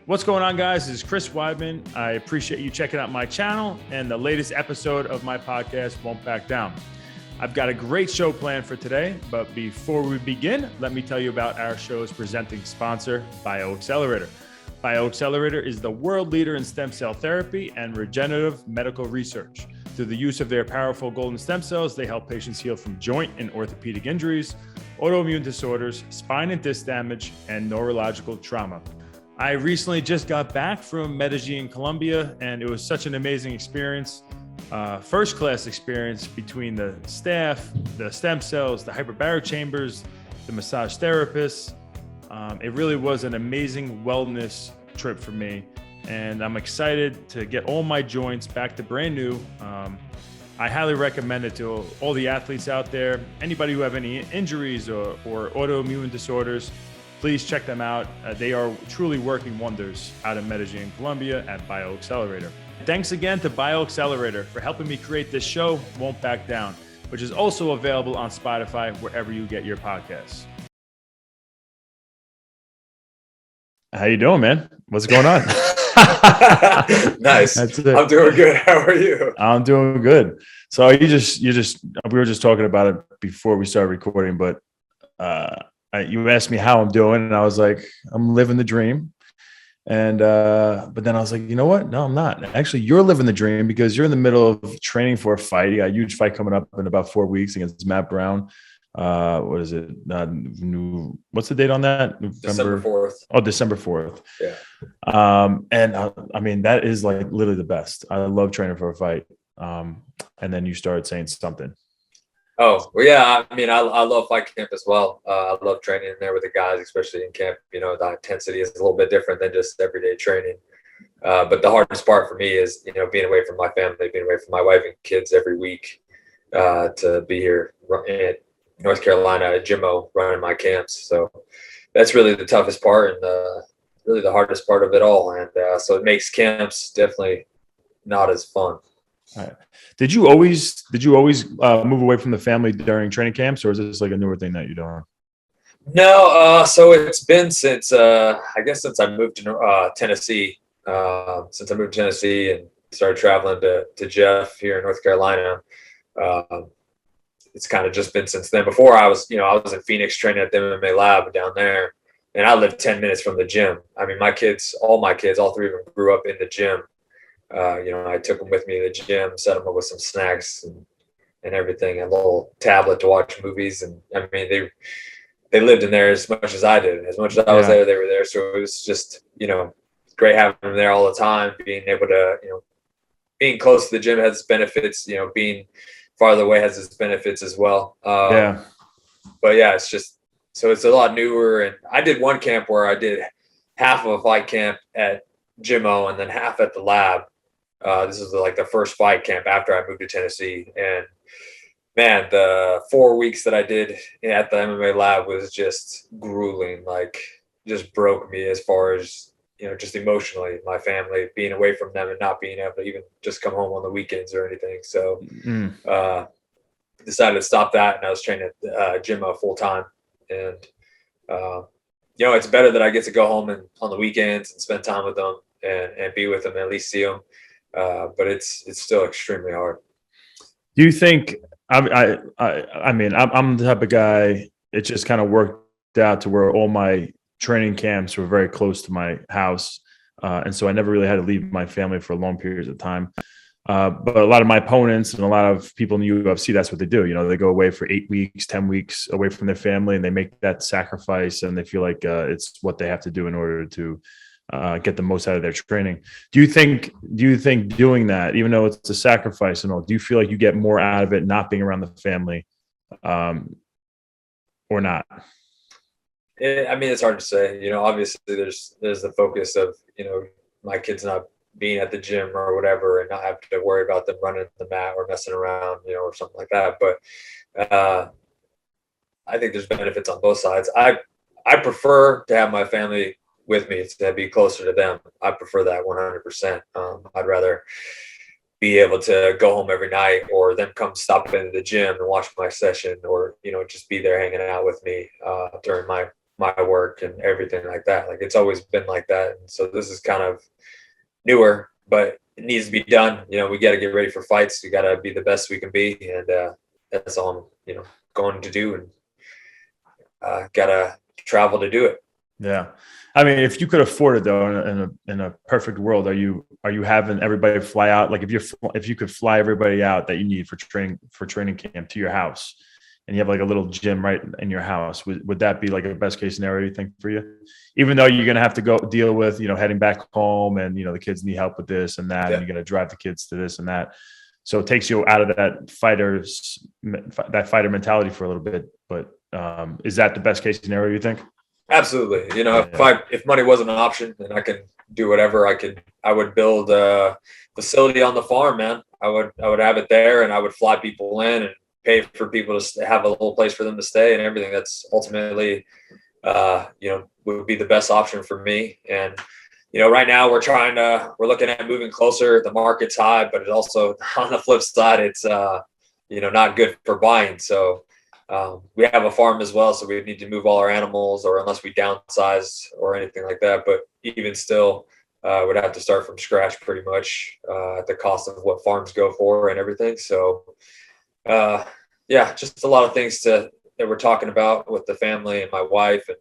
What's going on, guys? This is Chris Weidman. I appreciate you checking out my channel and the latest episode of my podcast, Won't Back Down. I've got a great show planned for today, but before we begin, let me tell you about our show's presenting sponsor, BioXcellerator. BioXcellerator is the world leader in stem cell therapy and regenerative medical research. Through the use of their powerful golden stem cells, they help patients heal from joint and orthopedic injuries, autoimmune disorders, spine and disc damage, and neurological trauma. I recently just got back from Medellin, Colombia, and it was such an amazing experience. First-class experience between the staff, the stem cells, the hyperbaric chambers, the massage therapists. It really was an amazing wellness trip for me, and I'm excited to get all my joints back to brand new. I highly recommend it to all the athletes out there, anybody who have any injuries or autoimmune disorders. Please check them out. They are truly working wonders out in Medellin, Colombia at BioXcellerator. Thanks again to BioXcellerator for helping me create this show, Won't Back Down, which is also available on Spotify, wherever you get your podcasts. How you doing, man? What's going on? Nice. I'm doing good. How are you? I'm doing good. So we were just talking about it before we started recording, but you asked me how I'm doing, and I was like, I'm living the dream. And but then I was like, you know what? No, I'm not. Actually, you're living the dream because you're in the middle of training for a fight. You got a huge fight coming up in about 4 weeks against Matt Brown. What is it? What's the date on that? December 4th. Oh, December 4th. Yeah. And I mean, that is like literally the best. I love training for a fight. And then you started saying something. Oh, well, yeah. I mean, I love fight camp as well. I love training in there with the guys, especially in camp. You know, the intensity is a little bit different than just everyday training. But the hardest part for me is, you know, being away from my family, being away from my wife and kids every week, to be here in North Carolina at Jimmo running my camps. So that's really the toughest part and really the hardest part of it all. And so it makes camps definitely not as fun. All right. Did you always move away from the family during training camps, or is this like a newer thing that you're doing? No, so it's been since I moved to Tennessee. Since I moved to Tennessee and started traveling to Jeff here in North Carolina, it's kind of just been since then. Before I was in Phoenix training at the MMA lab down there, and I lived 10 minutes from the gym. I mean, all my kids, all three of them grew up in the gym. I took them with me to the gym, set them up with some snacks and everything, a little tablet to watch movies. And I mean, they lived in there as much as I did. As much as I was there, they were there. So it was just, great having them there all the time, being able to, being close to the gym has its benefits, being farther away has its benefits as well. But yeah, it's just, so it's a lot newer. And I did one camp where I did half of a fight camp at Jimmo and then half at the lab. This is like the first fight camp after I moved to Tennessee. And man, the 4 weeks that I did at the MMA lab was just grueling, like just broke me as far as, just emotionally, my family, being away from them and not being able to even just come home on the weekends or anything. So decided to stop that, and I was training at Jimmo full time. And, it's better that I get to go home and on the weekends and spend time with them and be with them and at least see them. But it's still extremely hard. Do you think, I mean, I'm the type of guy, it just kind of worked out to where all my training camps were very close to my house. And so I never really had to leave my family for long periods of time. But a lot of my opponents and a lot of people in the UFC, that's what they do. They go away for 8 weeks, 10 weeks away from their family, and they make that sacrifice, and they feel like it's what they have to do in order to get the most out of their training. Do you think doing that, even though it's a sacrifice and all, do you feel like you get more out of it not being around the family, or not? I mean, it's hard to say. Obviously there's the focus of my kids not being at the gym or whatever, and not have to worry about them running the mat or messing around, or something like that. But I think there's benefits on both sides. I prefer to have my family with me, to be closer to them. I prefer that 100%. I'd rather be able to go home every night, or them come stop into the gym and watch my session, or just be there hanging out with me during my my work and everything like that. Like it's always been like that. And so this is kind of newer, but it needs to be done. You know, we got to get ready for fights. We got to be the best we can be. And that's all I'm, you know, going to do, and got to travel to do it. Yeah. I mean, if you could afford it though, in a perfect world, are you having everybody fly out? Like if you could fly everybody out that you need for training camp to your house, and you have like a little gym right in your house, would that be like a best case scenario, you think, for you? Even though you're going to have to go deal with, you know, heading back home and, you know, the kids need help with this and that, and you got to drive the kids to this and that. So it takes you out of that fighter mentality for a little bit. But is that the best case scenario, you think? Absolutely. You know, if money wasn't an option and I could do whatever I would build a facility on the farm, man. I would have it there, and I would fly people in and pay for people to have a little place for them to stay and everything. That's ultimately, you know, would be the best option for me. And, you know, right now we're looking at moving closer. The market's high, but it also, on the flip side, it's, you know, not good for buying. So, we have a farm as well, so we need to move all our animals, or unless we downsize or anything like that. But even still, would have to start from scratch pretty much at the cost of what farms go for and everything. So, yeah, just a lot of things that we're talking about with the family and my wife, and,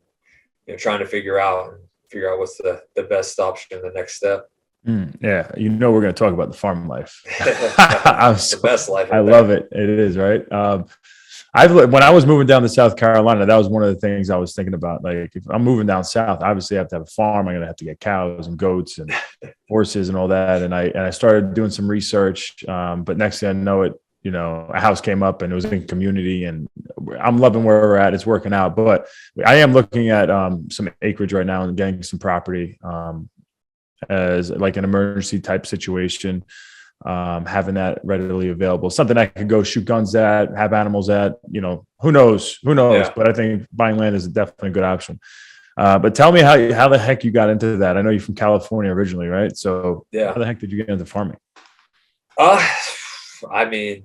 you know, trying to figure out what's the best option, the next step. Yeah, you know, we're going to talk about the farm life. The best life. I love it. It is, right? When I was moving down to South Carolina, that was one of the things I was thinking about. Like, if I'm moving down south, obviously I have to have a farm. I'm going to have to get cows and goats and horses and all that. And I started doing some research. But next thing I know, you know, a house came up and it was in community, and I'm loving where we're at. It's working out. But I am looking at some acreage right now and getting some property as like an emergency type situation. Having that readily available, something I could go shoot guns at, have animals at, you know, who knows, Yeah. But I think buying land is definitely a good option. But tell me how the heck you got into that. I know you're from California originally, right? So Yeah. how the heck did you get into farming? I mean,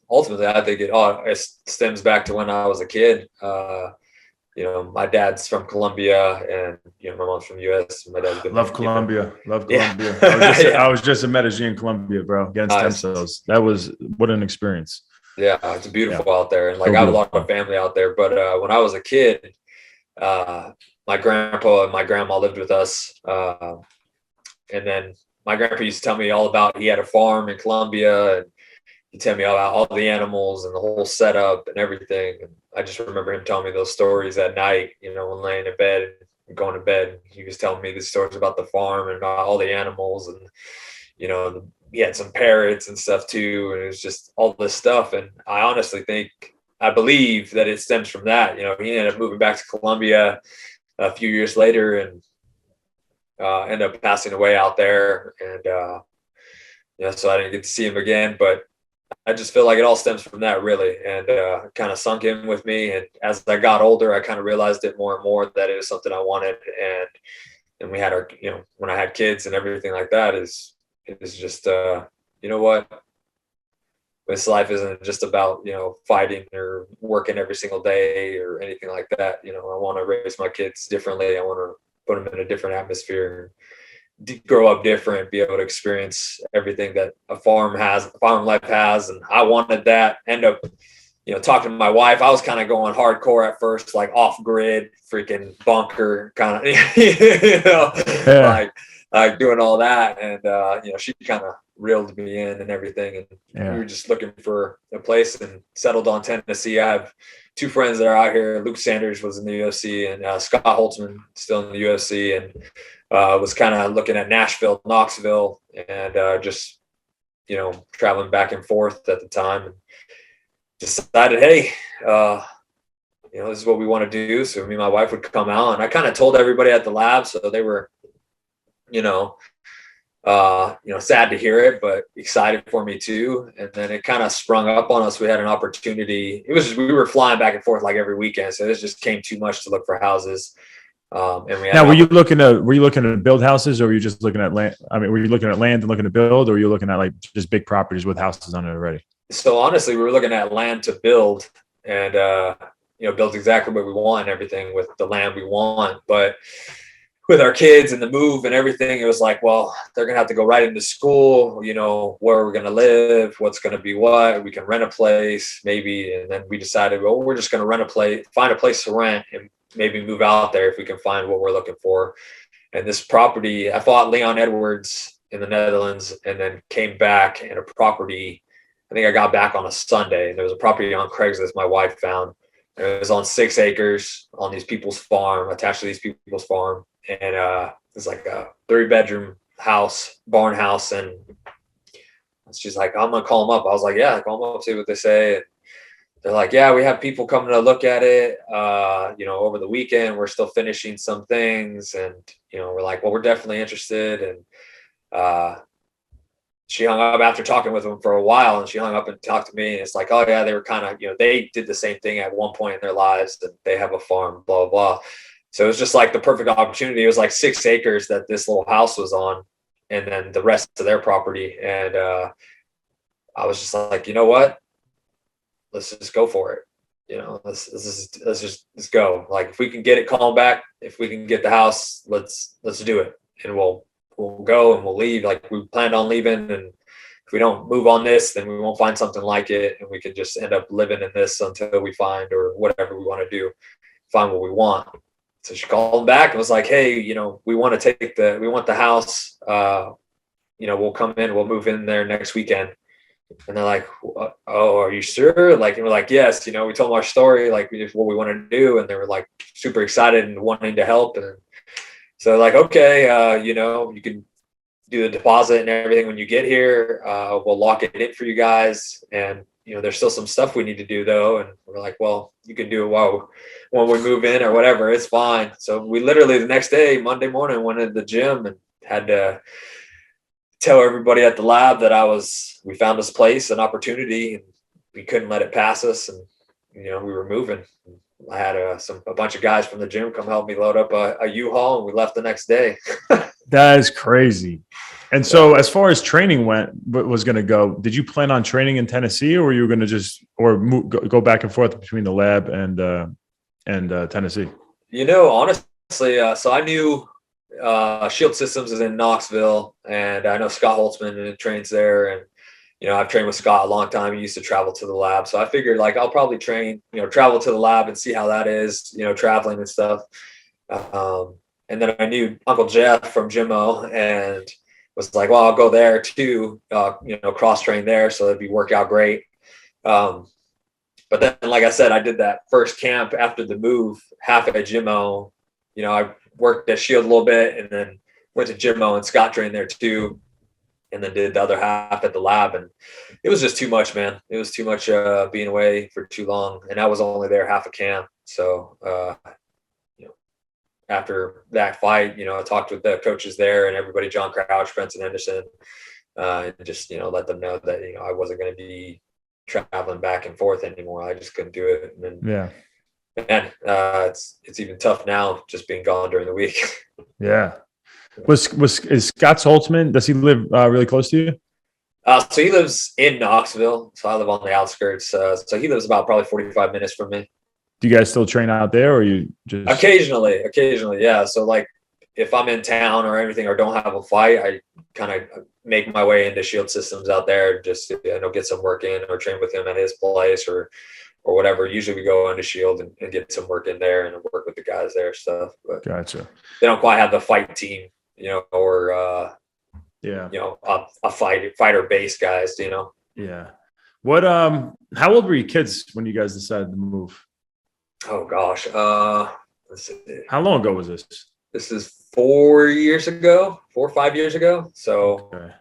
ultimately, I think it stems back to when I was a kid. You know, my dad's from Colombia, and, you know, my mom's from US. My dad's been Love Colombia. Love Colombia. Yeah. I was just in Medellin, Colombia, bro. Getting stem cells. That was what an experience. Yeah, it's beautiful out there, and like I have a lot of family out there. But when I was a kid, my grandpa and my grandma lived with us, and then my grandpa used to tell me all about. He had a farm in Colombia, and he'd tell me about all the animals and the whole setup and everything. And I just remember him telling me those stories at night, you know, when laying in bed and going to bed. He was telling me the stories about the farm and about all the animals, and, you know, he had some parrots and stuff too. And it was just all this stuff. And I believe that it stems from that. You know, he ended up moving back to Colombia a few years later, and ended up passing away out there. And, you know, so I didn't get to see him again, but I just feel like it all stems from that, really, and kind of sunk in with me. And as I got older, I kind of realized it more and more that it was something I wanted. And we had our, you know, when I had kids and everything like that, it is just, you know what, this life isn't just about, you know, fighting or working every single day or anything like that. You know, I want to raise my kids differently. I want to put them in a different atmosphere, grow up different, be able to experience everything that a farm life has. And I wanted that. End up, you know, talking to my wife. I was kind of going hardcore at first, like off grid, freaking bunker kind of, you know, like doing all that. And, you know, she kind of reeled me in and everything. And we were just looking for a place and settled on Tennessee. I have two friends that are out here. Luke Sanders was in the UFC, and Scott Holtzman still in the UFC, and was kind of looking at Nashville, Knoxville, and just, you know, traveling back and forth at the time, and decided, hey, you know, this is what we want to do. So me and my wife would come out, and I kind of told everybody at the lab, so they were, you know, sad to hear it, but excited for me too. And then it kind of sprung up on us. We had an opportunity. We were flying back and forth like every weekend, so this just came too much to look for houses. And were you looking to build houses, or were you just looking at land? I mean, were you looking at land and looking to build, or were you looking at like just big properties with houses on it already? So honestly, we were looking at land to build, and built exactly what we want and everything with the land we want. But with our kids and the move and everything, it was like, well, they're going to have to go right into school, where are we going to live? What's going to be what? We can rent a place maybe. And then we decided, well, we're just going to rent a place, find a place to rent and maybe move out there if we can find what we're looking for. And this property, I fought Leon Edwards in the Netherlands and then came back, and a property, I think I got back on a Sunday, and there was a property on Craigslist my wife found. And it was on 6 acres on these people's farm, attached to these people's farm. And it's like a 3-bedroom house, barn house. And she's like, I'm going to call them up. I was like, yeah, call them up, see what they say. And they're like, yeah, we have people coming to look at it, over the weekend. We're still finishing some things. And, we're like, well, we're definitely interested. And she hung up after talking with them for a while, and she hung up and talked to me. And it's like, oh, yeah, they were kind of, they did the same thing at one point in their lives, and they have a farm, blah, blah, blah. So it was just like the perfect opportunity. It was like 6 acres that this little house was on, and then the rest of their property. And I was just like, you know what? Let's just go for it. Let's go. Like, if we can get it calmed back, if we can get the house, let's do it. And we'll go and we'll leave. Like, we planned on leaving, and if we don't move on this, then we won't find something like it, and we can just end up living in this until we find, or whatever we want to do, find what we want. So she called back and was like, hey, we want the house. We'll come in, we'll move in there next weekend. And they're like, oh, are you sure? Like, and we're like, yes. We told them our story, like what we want to do, and they were like super excited and wanting to help. And so like, okay, you can do the deposit and everything when you get here. We'll lock it in for you guys. And, there's still some stuff we need to do though. And we're like, well, you can do it when we move in or whatever, it's fine. So we literally the next day, Monday morning, went to the gym and had to tell everybody at the lab that we found this place, an opportunity, and we couldn't let it pass us. And, we were moving. I had a bunch of guys from the gym come help me load up a U-Haul, and we left the next day. That is crazy. And so as far as training was going to go, did you plan on training in Tennessee, or were you going to just go back and forth between the lab and Tennessee? Honestly, so I knew Shield Systems is in Knoxville, and I know Scott Holtzman trains there. And, I've trained with Scott a long time. He used to travel to the lab. So I figured like, I'll probably travel to the lab and see how that is, traveling and stuff. And then I knew Uncle Jeff from Jimmo, and was like, well, I'll go there too, cross train there. So that'd work out great. But then, like I said, I did that first camp after the move, half at Jimmo. I worked at Shield a little bit, and then went to Jimmo, and Scott trained there too. And then did the other half at the lab. And it was just too much, man. It was too much being away for too long. And I was only there half a camp. So, after that fight, I talked with the coaches there and everybody, John Crouch, Benson Henderson, and just, let them know that, I wasn't going to be traveling back and forth anymore. I just couldn't do it. And then, man, it's even tough now just being gone during the week. Yeah. Is Scott Holtzman, does he live really close to you? So he lives in Knoxville. So I live on the outskirts. So he lives about probably 45 minutes from me. Do you guys still train out there, or you just occasionally? Yeah. So like if I'm in town or everything, or don't have a fight, I kind of make my way into Shield Systems out there, just get some work in, or train with him at his place or whatever. Usually we go into Shield and get some work in there and work with the guys there, stuff. But gotcha. They don't quite have the fight team, or a fighter based guys, Yeah. What how old were your kids when you guys decided to move? Oh gosh. Let's see. How long ago was this? This is 4 or 5 years ago. So okay.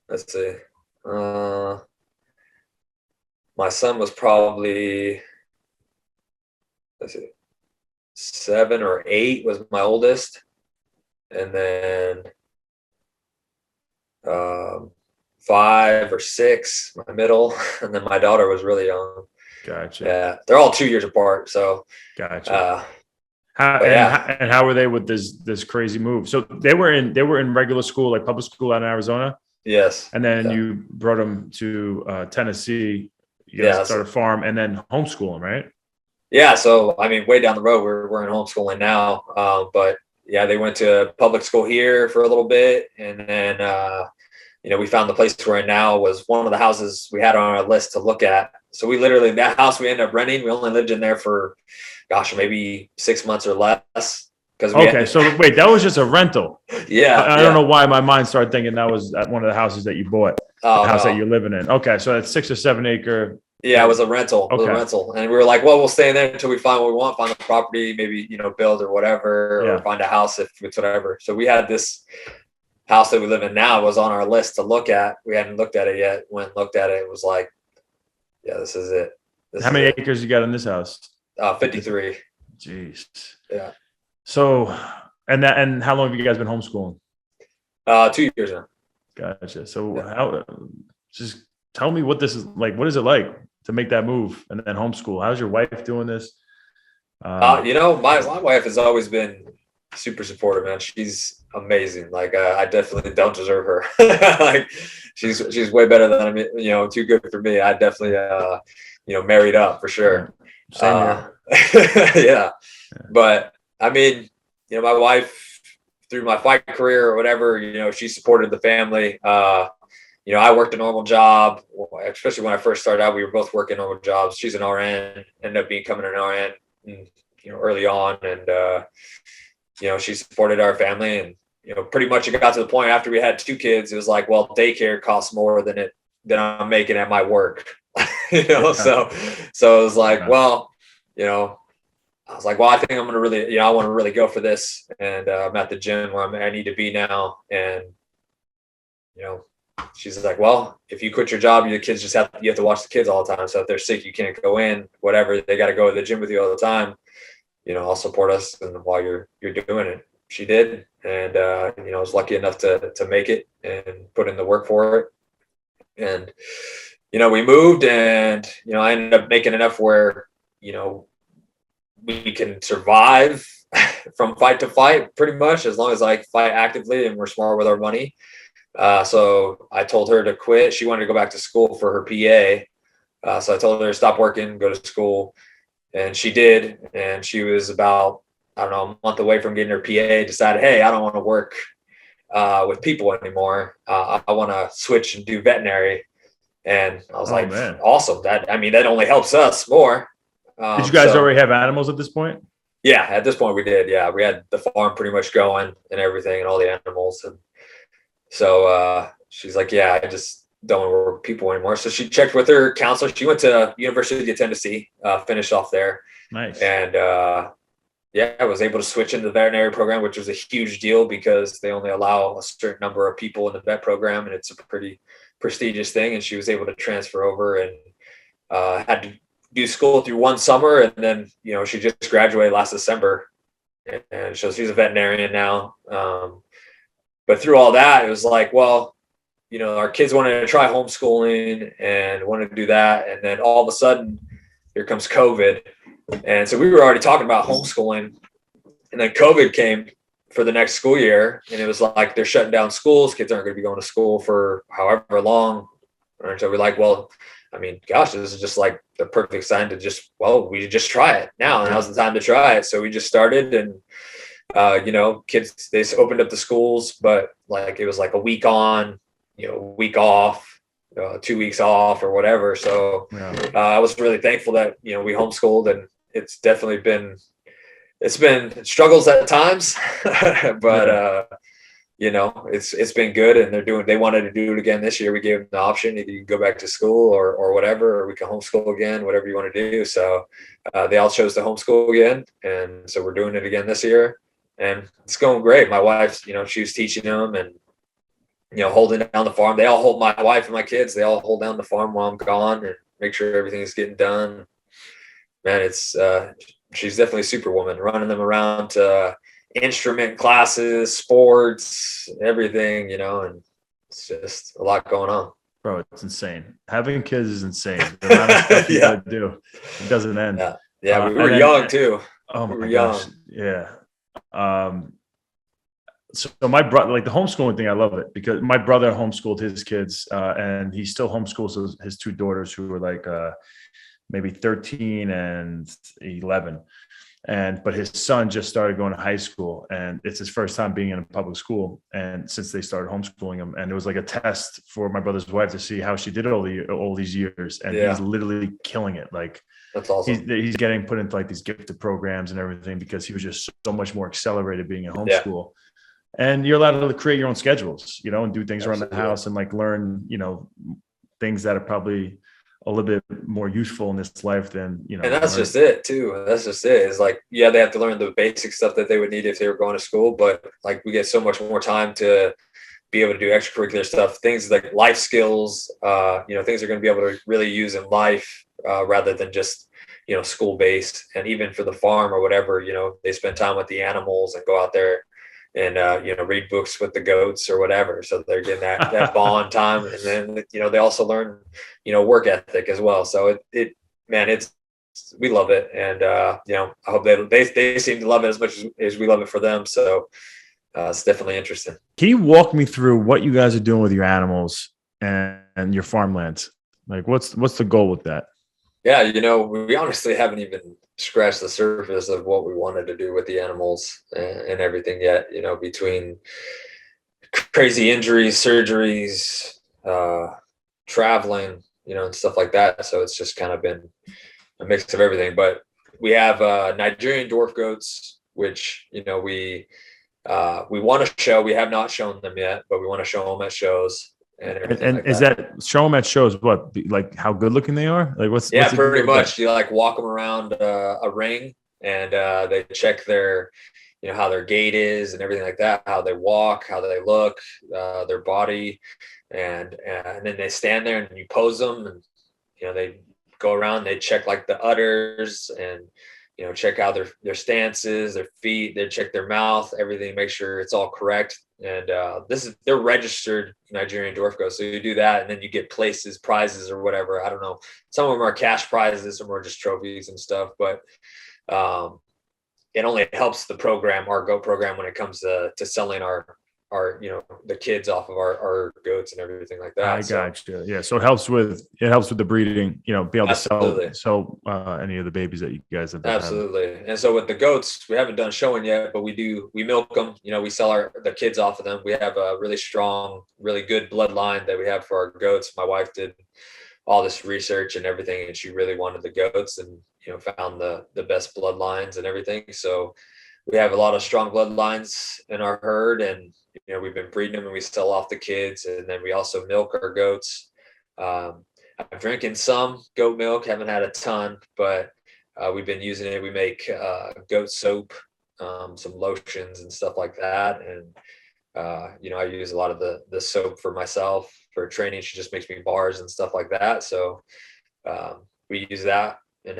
Let's see. My son was probably, 7 or 8 was my oldest. And then 5 or 6, my middle. And then my daughter was really young. Gotcha. Yeah, they're all 2 years apart. So gotcha. How were they with this crazy move? So they were in regular school, like public school out in Arizona. Yes. And then you brought them to Tennessee. You guys started a farm and then homeschool them, right? Yeah. So, I mean, way down the road, we're in homeschooling now. But yeah, they went to public school here for a little bit. And then, we found the place we're in now was one of the houses we had on our list to look at. So we literally, that house we ended up renting, we only lived in there for, gosh, maybe 6 months or less. Okay, so wait, that was just a rental. Yeah. I don't know why my mind started thinking that was at one of the houses that you bought, the house that you're living in. Okay, so that's 6 or 7 acre. Yeah, it was a rental. Okay. It was a rental. And we were like, well, we'll stay in there until we find what we want, find the property, maybe, build or whatever, or find a house if it's whatever. So we had this house that we live in now was on our list to look at. We hadn't looked at it yet. When looked at it, it was like, yeah, this is it. How many acres you got in this house? 53. Jeez. Yeah. So, and how long have you guys been homeschooling? 2 years now. Gotcha. So how, just tell me what this is like. What is it like to make that move and then homeschool? How's your wife doing this? My wife has always been super supportive, man. She's amazing. Like, I definitely don't deserve her. Like, she's way better than me. Too good for me. I definitely, married up for sure. Same here. Yeah. But I mean, my wife through my fight career or whatever, she supported the family. I worked a normal job, especially when I first started out. We were both working normal jobs. She's an RN, ended up becoming an RN, early on, and she supported our family. And pretty much it got to the point after we had 2 kids, it was like, well, daycare costs more than I'm making at my work. So it was like, well, I was like, well, I think I'm gonna really, I want to really go for this, and I'm at the gym where I need to be now, and she's like, well, if you quit your job, your kids you have to watch the kids all the time. So if they're sick, you can't go in, whatever, they got to go to the gym with you all the time. I'll support us, and while you're doing it. She did, and I was lucky enough to make it and put in the work for it. And we moved, and I ended up making enough where we can survive from fight to fight pretty much, as long as I fight actively and we're smart with our money. So I told her to quit. She wanted to go back to school for her PA. So I told her to stop working, go to school, and she did. And she was about, I don't know, a month away from getting her PA, decided, hey, I don't want to work with people anymore. I want to switch and do veterinary. And I was like, man, awesome. That only helps us more. Did you guys already have animals at this point? Yeah, at this point we did. Yeah, we had the farm pretty much going and everything, and all the animals. And so she's like, yeah, I just don't want to work with people anymore. So she checked with her counselor. She went to University of Tennessee, finished off there. Nice. And I was able to switch into the veterinary program, which was a huge deal because they only allow a certain number of people in the vet program, and it's a pretty prestigious thing. And she was able to transfer over and had to do school through one summer, and then she just graduated last December, and so she's a veterinarian now. But through all that, it was like, well, our kids wanted to try homeschooling and wanted to do that, and then all of a sudden, here comes COVID, and so we were already talking about homeschooling, and then COVID came for the next school year, and it was like they're shutting down schools. Kids aren't going to be going to school for however long, and so we're like, well, gosh, this is just like the perfect sign to we just try it now. And now's the time to try it. So we just started, and, kids, they opened up the schools, but like, it was like a week on, week off, 2 weeks off or whatever. So I was really thankful that, we homeschooled, and it's definitely been struggles at times, but, it's been good, and they wanted to do it again this year. We gave them the option, either you can go back to school or whatever, or we can homeschool again, whatever you want to do. So they all chose to homeschool again. And so we're doing it again this year, and it's going great. My wife, she was teaching them and, holding down the farm. They all hold, my wife and my kids, they all hold down the farm while I'm gone and make sure everything's getting done. Man, it's, she's definitely a superwoman, running them around to instrument classes, sports, everything, and it's just a lot going on. Bro, it's insane. Having kids is insane. The amount of stuff you gotta do, it doesn't end. Yeah, we were young too. Oh my gosh. Yeah. So my brother, like the homeschooling thing, I love it because my brother homeschooled his kids, and he still homeschools his 2 daughters who were like maybe 13 and 11. But his son just started going to high school, and it's his first time being in a public school. And since they started homeschooling him, and it was like a test for my brother's wife to see how she did all these years. And he's literally killing it. Like, that's awesome. He's getting put into like these gifted programs and everything because he was just so much more accelerated being in homeschool. And you're allowed to create your own schedules, and do things around the house and like learn, things that are probably a little bit more useful in this life than, And that's just it too. That's just it. It's like, they have to learn the basic stuff that they would need if they were going to school, but like we get so much more time to be able to do extracurricular stuff, things like life skills, things they're going to be able to really use in life, rather than just, school based. And even for the farm or whatever, they spend time with the animals and go out there and, read books with the goats or whatever. So they're getting that bond time. And then, they also learn, work ethic as well. So we love it. And, I hope they seem to love it as much as we love it for them. So it's definitely interesting. Can you walk me through what you guys are doing with your animals and your farmlands? Like what's the goal with that? Yeah, we honestly haven't even scratched the surface of what we wanted to do with the animals and everything yet, between crazy injuries, surgeries, traveling, and stuff like that. So it's just kind of been a mix of everything. But we have Nigerian dwarf goats, which, we want to show. We have not shown them yet, but we want to show them at shows. And is that show them at shows? What, like how good looking they are? Like what's pretty much. You like walk them around a ring, and they check their, how their gait is and everything like that, how they walk, how they look, their body, and then they stand there and you pose them, and they go around. They check like the udders and check out their stances, their feet. They check their mouth, everything, make sure it's all correct. And they're registered Nigerian dwarf goats. So you do that, and then you get prizes or whatever. I don't know. Some of them are cash prizes, some are just trophies and stuff. But it only helps the program, our goat program, when it comes to selling our the kids off of our goats and everything like that. I gotcha. Yeah. So it helps with the breeding, be able to sell any of the babies that you guys have. Absolutely. And so with the goats, we haven't done showing yet, but we milk them, we sell the kids off of them. We have a really strong, really good bloodline that we have for our goats. My wife did all this research and everything, and she really wanted the goats and, found the best bloodlines and everything. So we have a lot of strong bloodlines in our herd, and we've been breeding them, and we sell off the kids, and then we also milk our goats. I'm drinking some goat milk, haven't had a ton, but we've been using it. We make goat soap, some lotions and stuff like that. And I use a lot of the soap for myself for training. She just makes me bars and stuff like that. So we use that and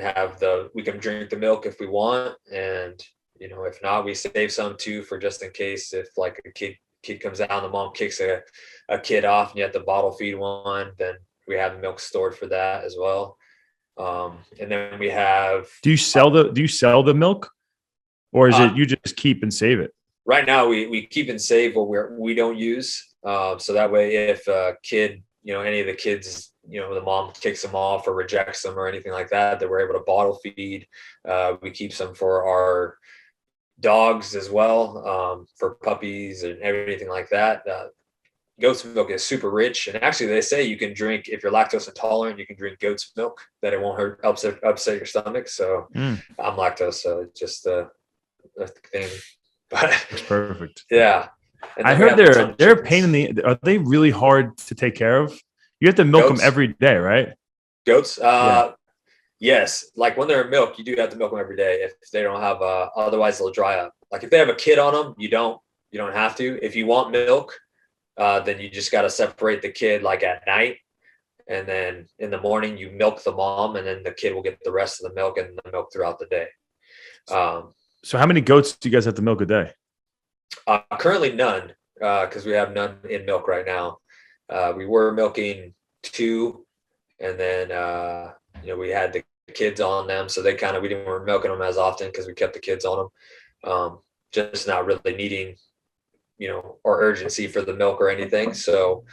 we can drink the milk if we want, and if not, we save some too for just in case if like a kid comes out and the mom kicks a kid off and you have to bottle feed one, then we have milk stored for that as well. And then we have. Do you sell the milk, or is it you just keep and save it? Right now we keep and save what we don't use. So that way, if a kid, any of the kids, the mom kicks them off or rejects them or anything like that we're able to bottle feed. We keep some for our dogs as well, for puppies and everything like that. Goat's milk is super rich, and actually they say you can drink, if you're lactose intolerant, you can drink goat's milk, that it won't upset your stomach. So I'm lactose, so it's just a thing. But it's perfect. Yeah. I heard they're a pain in the. Are they really hard to take care of? You have to milk them every day, right? Goats. Yes. Like when they're in milk, you do have to milk them every day. If they don't have, otherwise they'll dry up. Like if they have a kid on them, you don't have to. If you want milk, then you just got to separate the kid like at night. And then in the morning you milk the mom, and then the kid will get the rest of the milk and the milk throughout the day. So how many goats do you guys have to milk a day? Currently none, because we have none in milk right now. We were milking 2, and then, we had the kids on them. So we weren't milking them as often because we kept the kids on them. Just not really needing, or urgency for the milk or anything. So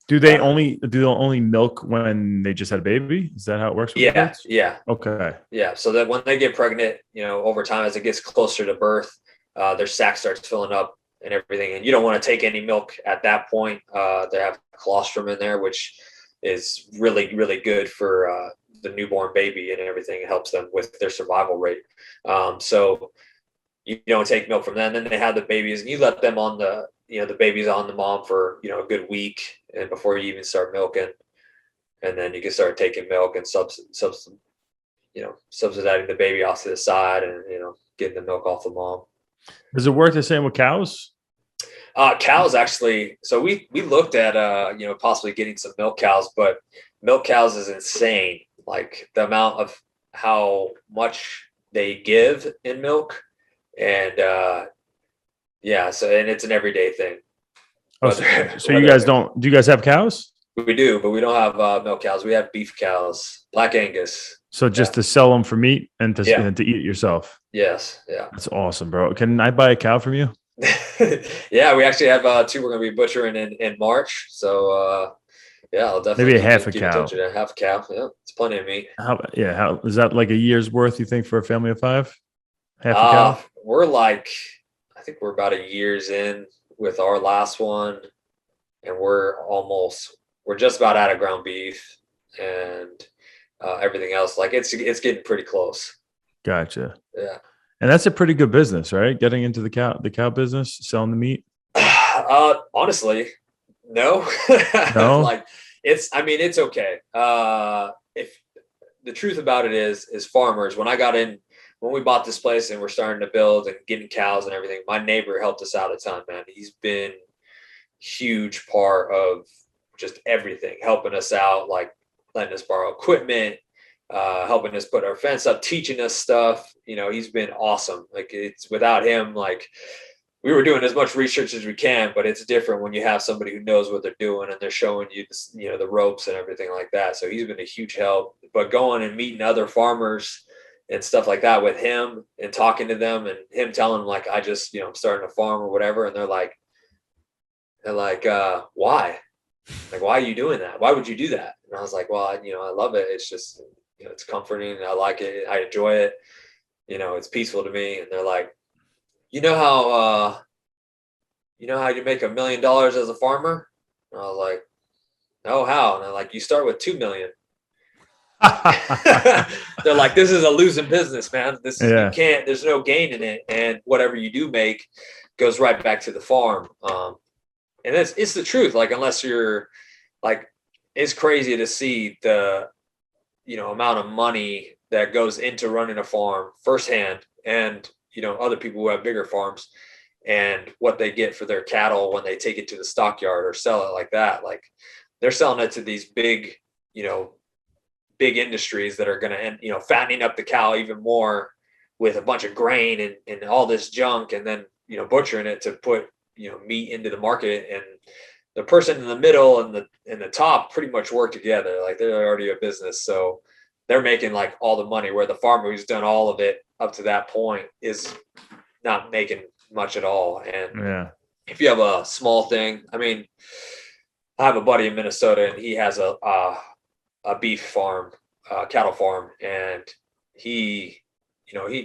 Do they only milk when they just had a baby? Is that how it works with birds? Yeah. Okay. Yeah. So that when they get pregnant, over time, as it gets closer to birth, their sac starts filling up and everything. And you don't want to take any milk at that point. They have colostrum in there, which is really, really good for the newborn baby and everything. It helps them with their survival rate. So you don't take milk from them. And then they have the babies, and you let them on the baby's on the mom for, a good week, and before you even start milking. And then you can start taking milk and subsidizing the baby off to the side, and, getting the milk off the mom. Does it work the same with cows? Cows actually. So we looked at, possibly getting some milk cows, but milk cows is insane. Like the amount of how much they give in milk. And, so it's an everyday thing. Oh, so you guys do you guys have cows? We do, but we don't have milk cows. We have beef cows, Black Angus. So just to sell them for meat and to eat it yourself. Yes. Yeah. That's awesome, bro. Can I buy a cow from you? Yeah, we actually have 2 we're going to be butchering in March. So, I'll definitely maybe half a cow. Half a cow. Yeah, it's plenty of meat. How is that like a year's worth, you think, for a family of 5? Half a cow? I think we're about a year's in with our last one, and we're just about out of ground beef and everything else. Like it's getting pretty close. Gotcha. Yeah. And that's a pretty good business, right? Getting into the cow business, selling the meat. Honestly, no. No. It's okay. If the truth about it is farmers, when we bought this place and we're starting to build and getting cows and everything, my neighbor helped us out a ton, man. He's been huge part of just everything, helping us out, like letting us borrow equipment, helping us put our fence up, teaching us stuff. He's been awesome. Like it's without him, like we were doing as much research as we can, but it's different when you have somebody who knows what they're doing and they're showing you, the ropes and everything like that. So he's been a huge help. But going and meeting other farmers and stuff like that with him and talking to them and him telling them, like, I just, I'm starting a farm or whatever. And they're like, why? Like, why are you doing that? Why would you do that? And I was like, well, I love it. It's just, it's comforting. I like it. I enjoy it. It's peaceful to me. And they're like, you know how you make $1 million as a farmer? And I was like, no, how? And they're like, you start with 2 million. They're like, this is a losing business, man. You can't, there's no gain in it. And whatever you do make goes right back to the farm. And it's the truth. Like, unless you're like, it's crazy to see the, amount of money that goes into running a farm firsthand, and, other people who have bigger farms, and what they get for their cattle when they take it to the stockyard or sell it like that. Like they're selling it to these big, big industries that are going to end, fattening up the cow even more with a bunch of grain and all this junk, and then, butchering it to put, meat into the market. And the person in the middle and the top pretty much work together. Like they're already a business. So they're making like all the money, where the farmer who's done all of it up to that point is not making much at all. And if you have a small thing, I have a buddy in Minnesota, and he has a beef farm, cattle farm. And he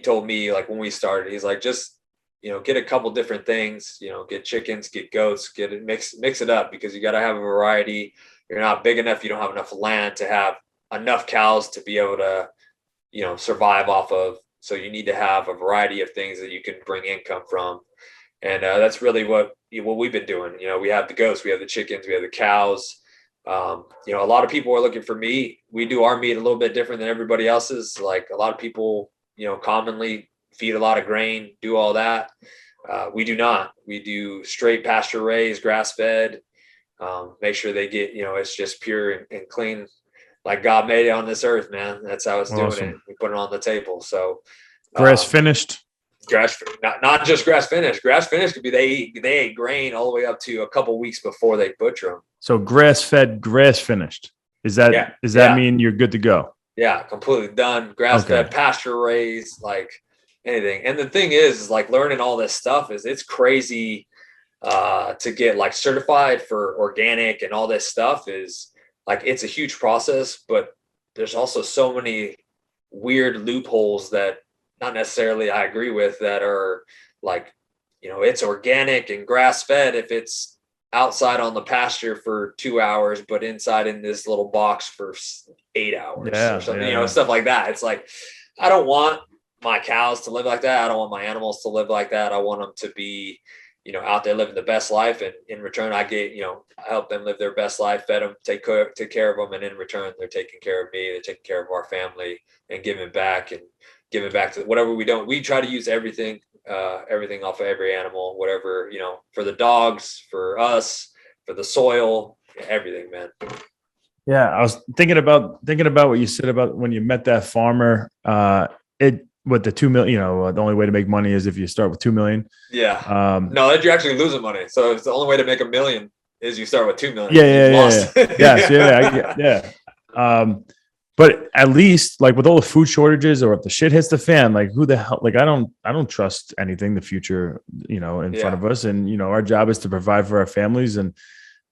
told me, like, when we started, he's like, just, get a couple different things, get chickens, get goats, mix it up, because you got to have a variety. You're not big enough. You don't have enough land to have enough cows to be able to, survive off of. So you need to have a variety of things that you can bring income from. And that's really what we've been doing. We have the goats, we have the chickens, we have the cows. A lot of people are looking for meat. We do our meat a little bit different than everybody else's. Like a lot of people, commonly feed a lot of grain, do all that. We do not. We do straight pasture raised, grass fed. Make sure they get, it's just pure and clean, like God made it on this earth, man. That's how it's doing it. We put it on the table. So grass finished. Not just grass finished. Grass finished could be they ate grain all the way up to a couple weeks before they butcher them. So grass fed, grass finished. Does that mean you're good to go? Yeah, completely done. Grass fed, pasture raised, like anything. And the thing is like learning all this stuff it's crazy. to get like certified for organic and all this stuff is like, it's a huge process, but there's also so many weird loopholes that not necessarily I agree with, that are like, it's organic and grass fed if it's outside on the pasture for 2 hours, but inside in this little box for 8 hours or something, stuff like that. It's like, I don't want my cows to live like that. I don't want my animals to live like that. I want them to be, out there living the best life. And in return, I help them live their best life, fed them, take care of them. And in return, they're taking care of me, they're taking care of our family, and giving back to whatever we don't. We try to use everything off of every animal, whatever, for the dogs, for us, for the soil, everything, man. Yeah. I was thinking about what you said about when you met that farmer, with the 2 million, the only way to make money is if you start with 2 million. Yeah. No, that you're actually losing money. So it's the only way to make $1 million is you start with 2 million. Yeah. But at least, like, with all the food shortages, or if the shit hits the fan, like, who the hell, like, I don't trust anything, the future, in front of us. And, our job is to provide for our families. And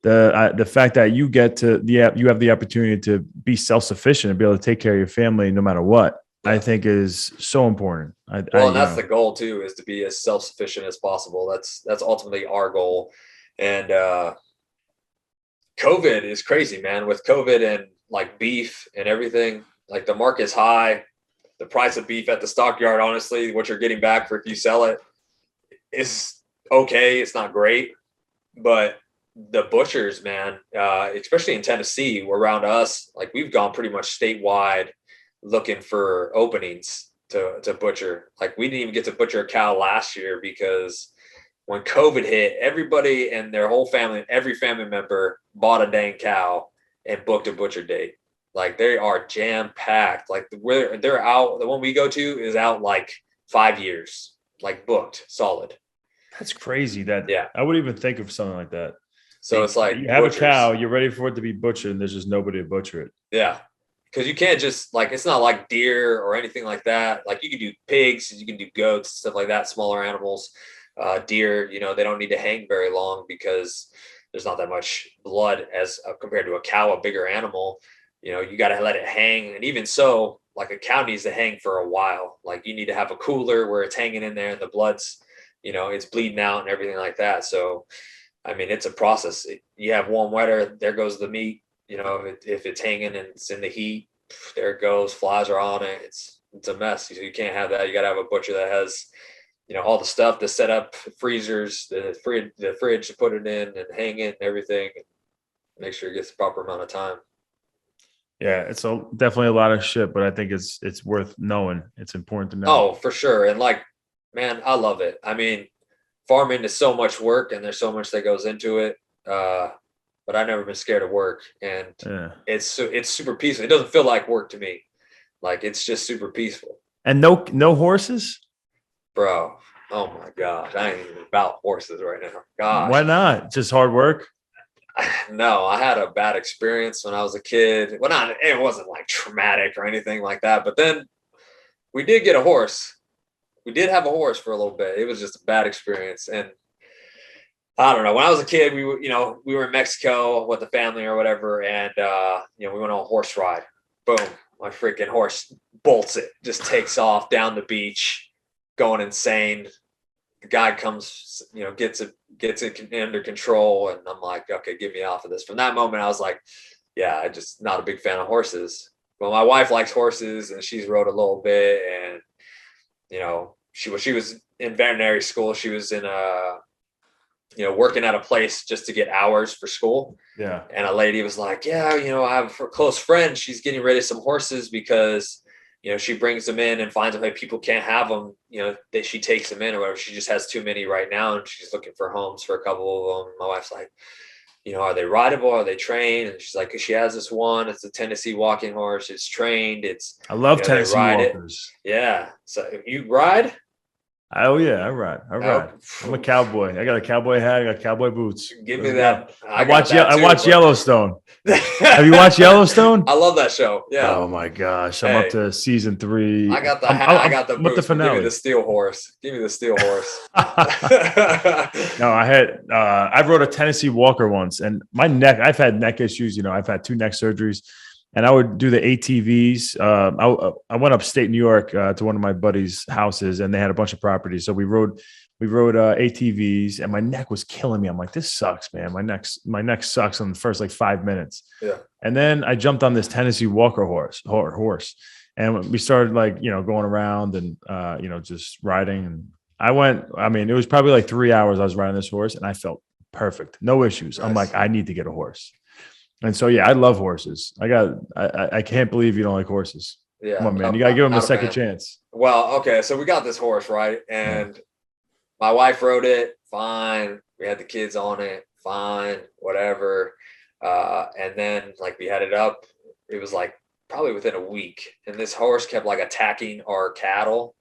the fact that you have the opportunity to be self-sufficient and be able to take care of your family no matter what, I think is so important. And that's the goal too, is to be as self-sufficient as possible. That's ultimately our goal. And COVID is crazy, man. With COVID and like beef and everything, like the market's high. The price of beef at the stockyard, honestly, what you're getting back for if you sell it, is okay. It's not great, but the butchers, man, especially in Tennessee, around us, like, we've gone pretty much statewide looking for openings to butcher. Like, we didn't even get to butcher a cow last year because when COVID hit, everybody and their whole family, every family member bought a dang cow and booked a butcher date. Like, they are jam packed. Like, where they're out, the one we go to is out like 5 years, like booked solid. That's crazy. I wouldn't even think of something like that. So it's like, you have a cow, you're ready for it to be butchered, and there's just nobody to butcher it. Yeah. Because you can't just, like, it's not like deer or anything like that. Like, you can do pigs, you can do goats, stuff like that, smaller animals. Deer, they don't need to hang very long because there's not that much blood as compared to a cow, a bigger animal. You got to let it hang. And even so, like, a cow needs to hang for a while. Like, you need to have a cooler where it's hanging in there and the blood's, it's bleeding out and everything like that. So, I mean, it's a process. You have warm weather, there goes the meat. If it's hanging and it's in the heat, there it goes. Flies are on it. It's a mess. So you can't have that. You got to have a butcher that has, all the stuff to set up, freezers, the fridge to put it in and hang it and everything, and make sure it gets the proper amount of time. Yeah, it's definitely a lot of shit, but I think it's worth knowing. It's important to know. Oh, for sure. And like, man, I love it. I mean, farming is so much work, and there's so much that goes into it. But I've never been scared of work, and it's super peaceful. It doesn't feel like work to me. Like, it's just super peaceful. And no horses, bro. Oh my gosh, I ain't even about horses right now. Gosh, why not? Just hard work. No, I had a bad experience when I was a kid. Well, it wasn't like traumatic or anything like that. But then we did get a horse. We did have a horse for a little bit. It was just a bad experience, and I don't know. When I was a kid, we were in Mexico with the family or whatever, and we went on a horse ride. Boom, my freaking horse bolts it, just takes off down the beach, going insane. The guy comes, gets it under control, and I'm like, okay, get me off of this. From that moment, I was like, yeah, I'm just not a big fan of horses. Well, my wife likes horses, and she's rode a little bit, and she was in veterinary school. She was in working at a place just to get hours for school. Yeah. And a lady was like, yeah, I have a close friend. She's getting rid of some horses because, she brings them in and finds out that people can't have them, that she takes them in or whatever. She just has too many right now, and she's looking for homes for a couple of them. My wife's like, are they rideable? Are they trained? And she's like, she has this one. It's a Tennessee walking horse. It's trained. I love Tennessee walkers. Yeah. So if you ride, Oh yeah, all right, all right. I'm a cowboy. I got a cowboy hat. I got cowboy boots. Give me that. I watch But Yellowstone. Have you watched Yellowstone? I love that show. Yeah. Oh my gosh, I'm up to season 3. I got the hat. I got the with the boots. Give me finale. the steel horse. Give me the steel horse. No, I rode a Tennessee Walker once, and my neck. I've had neck issues. I've had 2 neck surgeries, and I would do the ATVs. I went upstate New York to one of my buddies' houses, and they had a bunch of properties. So we rode ATVs, and my neck was killing me. I'm like, this sucks, man. My neck sucks on the first like 5 minutes. Yeah. And then I jumped on this Tennessee Walker horse, and we started going around and just riding. And it was probably like 3 hours I was riding this horse, and I felt perfect, no issues. Nice. I'm like, I need to get a horse. And so, yeah, I love horses. I can't believe you don't like horses. Yeah. Come on, man. You got to give them a second chance. Well, okay. So we got this horse, right? And my wife rode it. Fine. We had the kids on it. Fine. Whatever. And then we had it up. It was probably within a week. And this horse kept attacking our cattle,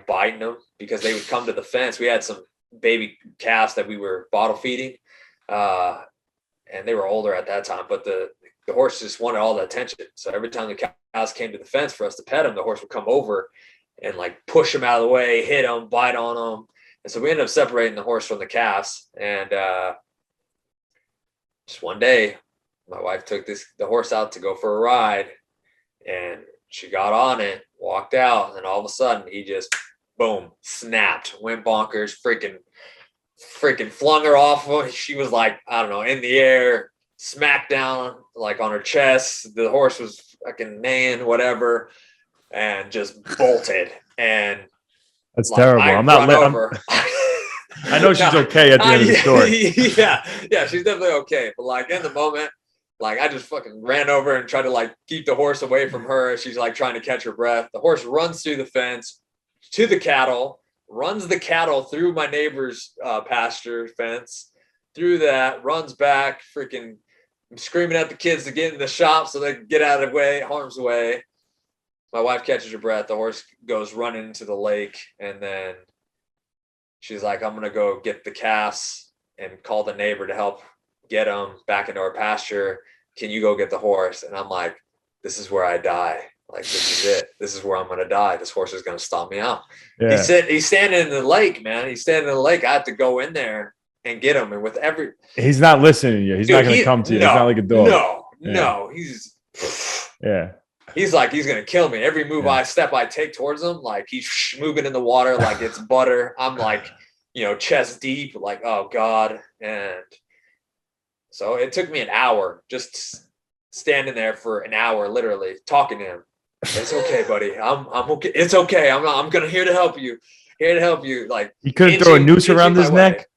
biting them because they would come to the fence. We had some baby calves that we were bottle feeding. And they were older at that time, but the horse just wanted all the attention. So every time the cows came to the fence for us to pet them, the horse would come over and push them out of the way, hit them, bite on them. And so we ended up separating the horse from the calves. And just one day, my wife took the horse out to go for a ride, and she got on it, walked out, and all of a sudden he just, boom, snapped, went bonkers, freaking flung her off. She was I don't know, in the air, smacked down on her chest. The horse was fucking neighing, whatever, and just bolted. And that's terrible. I'm not over. I know she's okay at the end of the story. Yeah, she's definitely okay. But in the moment, I just fucking ran over and tried to keep the horse away from her. She's trying to catch her breath. The horse runs through the fence to the cattle, runs the cattle through my neighbor's pasture fence, through that, runs back, freaking screaming at the kids to get in the shop so they can get out of the way, harm's way. My wife catches her breath. The horse goes running into the lake, and then she's like, I'm going to go get the calves and call the neighbor to help get them back into our pasture. Can you go get the horse? And I'm like, this is where I die. This is it. This is where I'm going to die. This horse is going to stomp me out. Yeah. He's standing in the lake, man. He's standing in the lake. I have to go in there and get him. And with he's not listening to you. He's not going to come to you. No, he's not like a dog. No. He's he's going to kill me. Every move I take towards him, he's moving in the water like it's butter. I'm chest deep, oh God. And so it took me an hour just standing there for an hour, literally talking to him. It's okay, buddy. I'm okay. It's okay. I'm gonna here to help you. Here to help you. You couldn't throw a noose around his neck.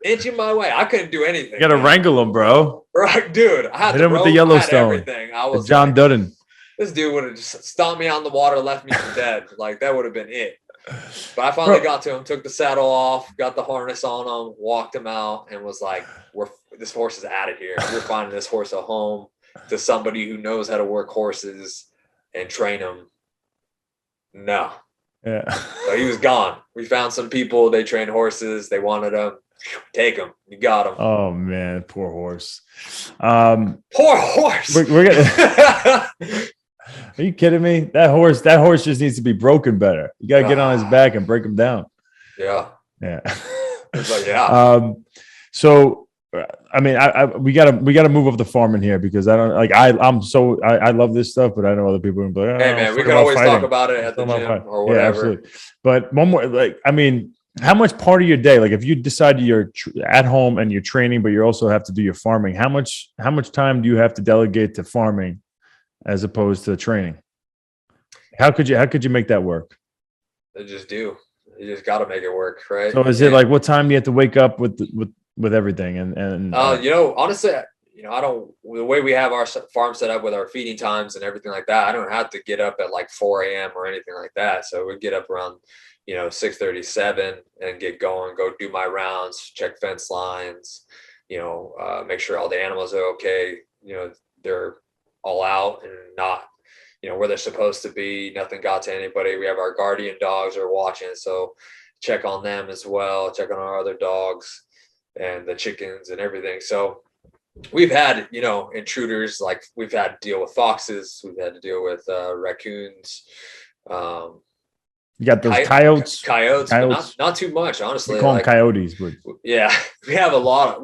Inching my way. I couldn't do anything. You gotta wrangle him, bro. Right, dude. I had hit him with the Yellowstone. Everything. I was John Dutton. This dude would have just stomped me out in the water, left me for dead. That would have been it. But I finally got to him, took the saddle off, got the harness on him, walked him out, and was like, this horse is out of here. We're finding this horse a home to somebody who knows how to work horses and train them. No. Yeah. So he was gone. We found some people, they trained horses, they wanted him. Take him. You got him. Oh man, poor horse. Poor horse. We're gonna Are you kidding me? That horse just needs to be broken better. You gotta get on his back and break him down. Yeah. Yeah. It's yeah. So I mean, we gotta move up the farming here because I don't I love this stuff, but I know other people are gonna be like, hey man, we can always talk about it at the gym or whatever. Yeah, absolutely. But one more, how much part of your day, if you decide you're at home and you're training, but you also have to do your farming, how much time do you have to delegate to farming as opposed to training? How could you make that work? They just do. You just got to make it work, right? So is it what time do you have to wake up with everything and honestly, I don't, the way we have our farm set up with our feeding times and everything like that, I don't have to get up at 4 a.m. or anything like that. So we get up around 6:37 and get going, go do my rounds, check fence lines, make sure all the animals are okay. They're all out and not, where they're supposed to be. Nothing got to anybody. We have our guardian dogs are watching. So check on them as well, check on our other dogs and the chickens and everything. So we've had, intruders, like we've had to deal with foxes, we've had to deal with raccoons. You got those coyotes, but not too much, honestly. We call them coyotes, but yeah, we have a lot,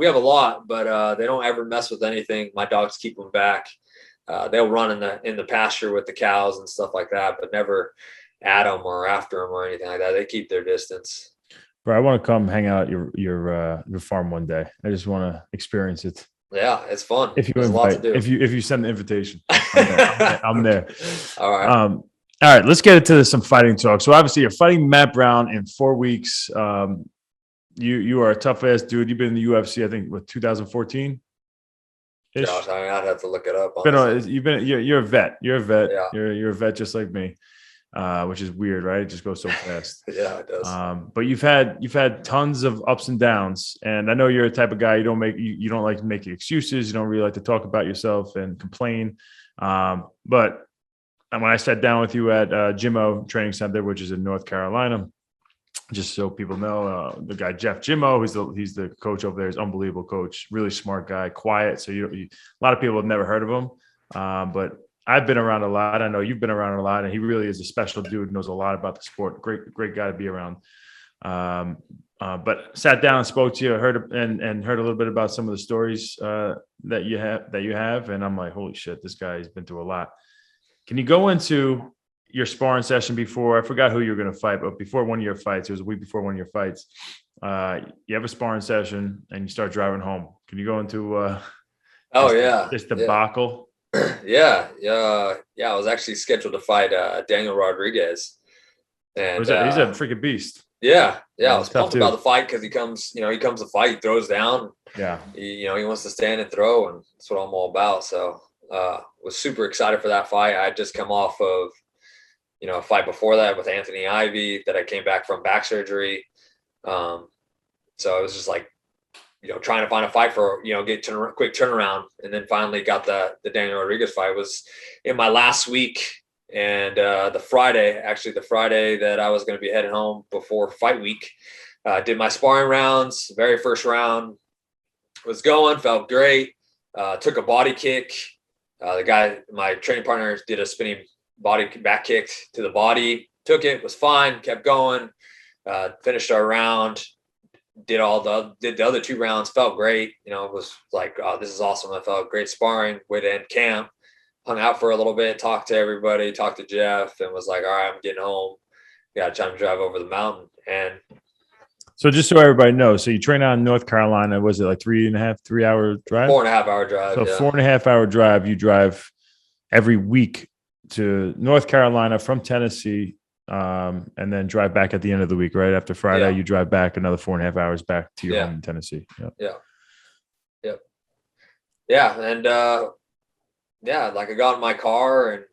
but they don't ever mess with anything. My dogs keep them back. They'll run in the pasture with the cows and stuff like that, but never at them or after them or anything like that. They keep their distance. Bro, I want to come hang out at your farm one day. I just want to experience it. Yeah, it's fun. If you There's invite, a lot to do. if you send the invitation, I'm there. All right. All right, let's get into some fighting talk. So obviously you're fighting Matt Brown in 4 weeks. You are a tough ass dude. You've been in the UFC, I think, with 2014. Gosh, I'd have to look it up. You're a vet. You're a vet. Yeah. You're a vet just like me, which is weird, right? It just goes so fast. Yeah, it does. But you've had tons of ups and downs, and I know you're a type of guy you don't like to make excuses. You don't really like to talk about yourself and complain. But when I sat down with you at Jimmo Training Center, which is in North Carolina, just so people know, the guy Jeff Jimmo, he's the coach over there. He's an unbelievable coach, really smart guy, quiet. So a lot of people have never heard of him, but I've been around a lot. I know you've been around a lot, and he really is a special dude. Knows a lot about the sport. Great guy to be around. But sat down and spoke to you, heard a little bit about some of the stories that you have, and I'm like, holy shit, this guy's been through a lot. Can you go into your sparring session before? I forgot who you were going to fight, but before one of your fights, it was a week before one of your fights. You have a sparring session and you start driving home. Can you go into this debacle? Yeah. I was actually scheduled to fight Daniel Rodriguez, and he's a freaking beast. Yeah. I was pumped about the fight because he comes to fight, he throws down. Yeah. He wants to stand and throw, and that's what I'm all about. So was super excited for that fight. I had just come off of a fight before that with Anthony Ivy that I came back from back surgery. So I was just like, trying to find a fight for, get to quick turnaround. And then finally got the Daniel Rodriguez fight. Was in my last week. And the Friday that I was going to be heading home before fight week, did my sparring rounds. Very first round was going, felt great. Took a body kick. The guy, my training partner, did a spinning body back kick to the body, took it, was fine, kept going, finished our round, did the other 2 rounds, felt great. It was like, oh, this is awesome. I felt great sparring, way to end camp, hung out for a little bit, talked to everybody, talked to Jeff, and was like, all right, I'm getting home. Got time to drive over the mountain. And so just so everybody knows, so you train out in North Carolina, was it like 3.5 hour drive? 4.5 hour drive. So 4.5 hour drive, you drive every week to North Carolina from Tennessee, and then drive back at the end of the week, right? After Friday, you drive back another 4.5 hours back to your home in Tennessee. Yeah. And like I got in my car and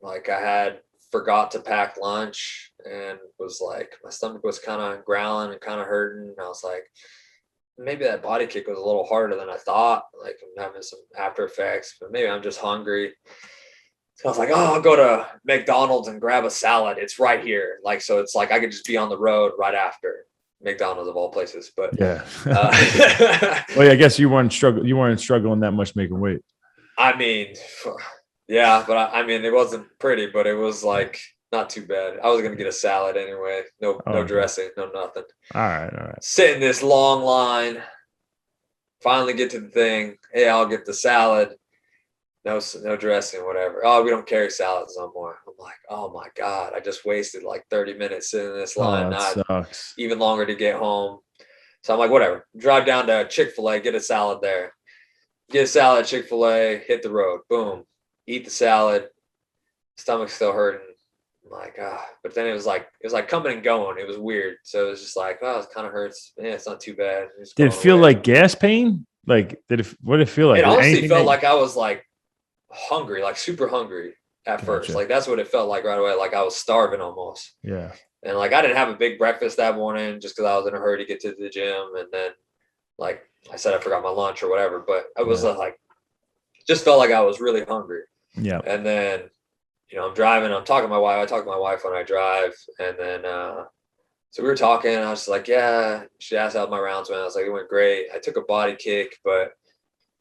like I had forgot to pack lunch and was like, my stomach was kind of growling and kind of hurting. And I was like, maybe that body kick was a little harder than I thought. Like I'm having some after effects, but maybe I'm just hungry. So I was like, oh, I'll go to McDonald's and grab a salad. It's right here. Like, so it's like I could just be on the road right after McDonald's of all places. But yeah. Well, yeah, I guess you weren't struggling that much making weight. I mean, yeah, but I mean, it wasn't pretty, but it was like not too bad. I was gonna get a salad anyway. No dressing, no nothing. All right. Sit in this long line. Finally get to the thing. Hey, I'll get the salad. No dressing, whatever. Oh, we don't carry salads no more. I'm like, oh my God, I just wasted like 30 minutes sitting in this line. Sucks. Even longer to get home. So I'm like, whatever. Drive down to Chick-fil-A, get a salad there. Get a salad at Chick-fil-A, hit the road. Boom. Eat the salad. Stomach's still hurting. I'm like, but then it was like coming and going. It was weird. So it was just like, oh, it kind of hurts. Yeah, it's not too bad. Did it feel like gas pain? Like, what did it feel like? It honestly felt like I was like hungry, like super hungry at first. Like that's what it felt like right away. Like I was starving almost. Yeah. And like I didn't have a big breakfast that morning just because I was in a hurry to get to the gym. And then like I said, I forgot my lunch or whatever, but I was like, just felt like I was really hungry. Yeah. And then, I'm driving, I'm talking to my wife. I talk to my wife when I drive. And then So we were talking, and I was just like, yeah. She asked how my rounds went. I was like, it went great. I took a body kick, but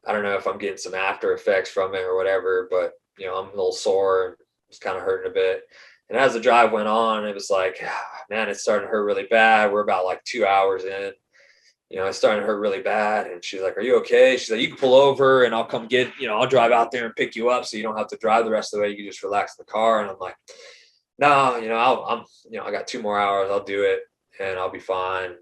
I don't know if I'm getting some after effects from it or whatever, but I'm a little sore and it's kind of hurting a bit. And as the drive went on, it was like, man, it's starting to hurt really bad. We're about like 2 hours in. It's starting to hurt really bad. And she's like, are you okay? She's like, you can pull over and I'll come get, I'll drive out there and pick you up so you don't have to drive the rest of the way. You can just relax in the car. And I'm like, no, I got 2 more hours. I'll do it and I'll be fine.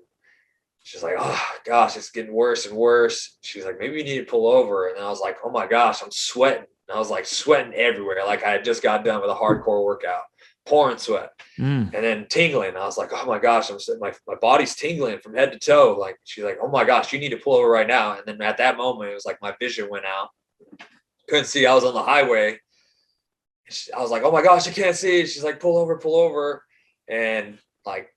She's like, oh gosh, it's getting worse and worse. She's like, maybe you need to pull over. And I was like, oh my gosh, I'm sweating. And I was like sweating everywhere. Like I had just got done with a hardcore workout, pouring sweat and then tingling. I was like, oh my gosh, my body's tingling from head to toe. Like, she's like, oh my gosh, you need to pull over right now. And then at that moment, it was like my vision went out. Couldn't see. I was on the highway. I was like, oh my gosh, I can't see. She's like, pull over. And like,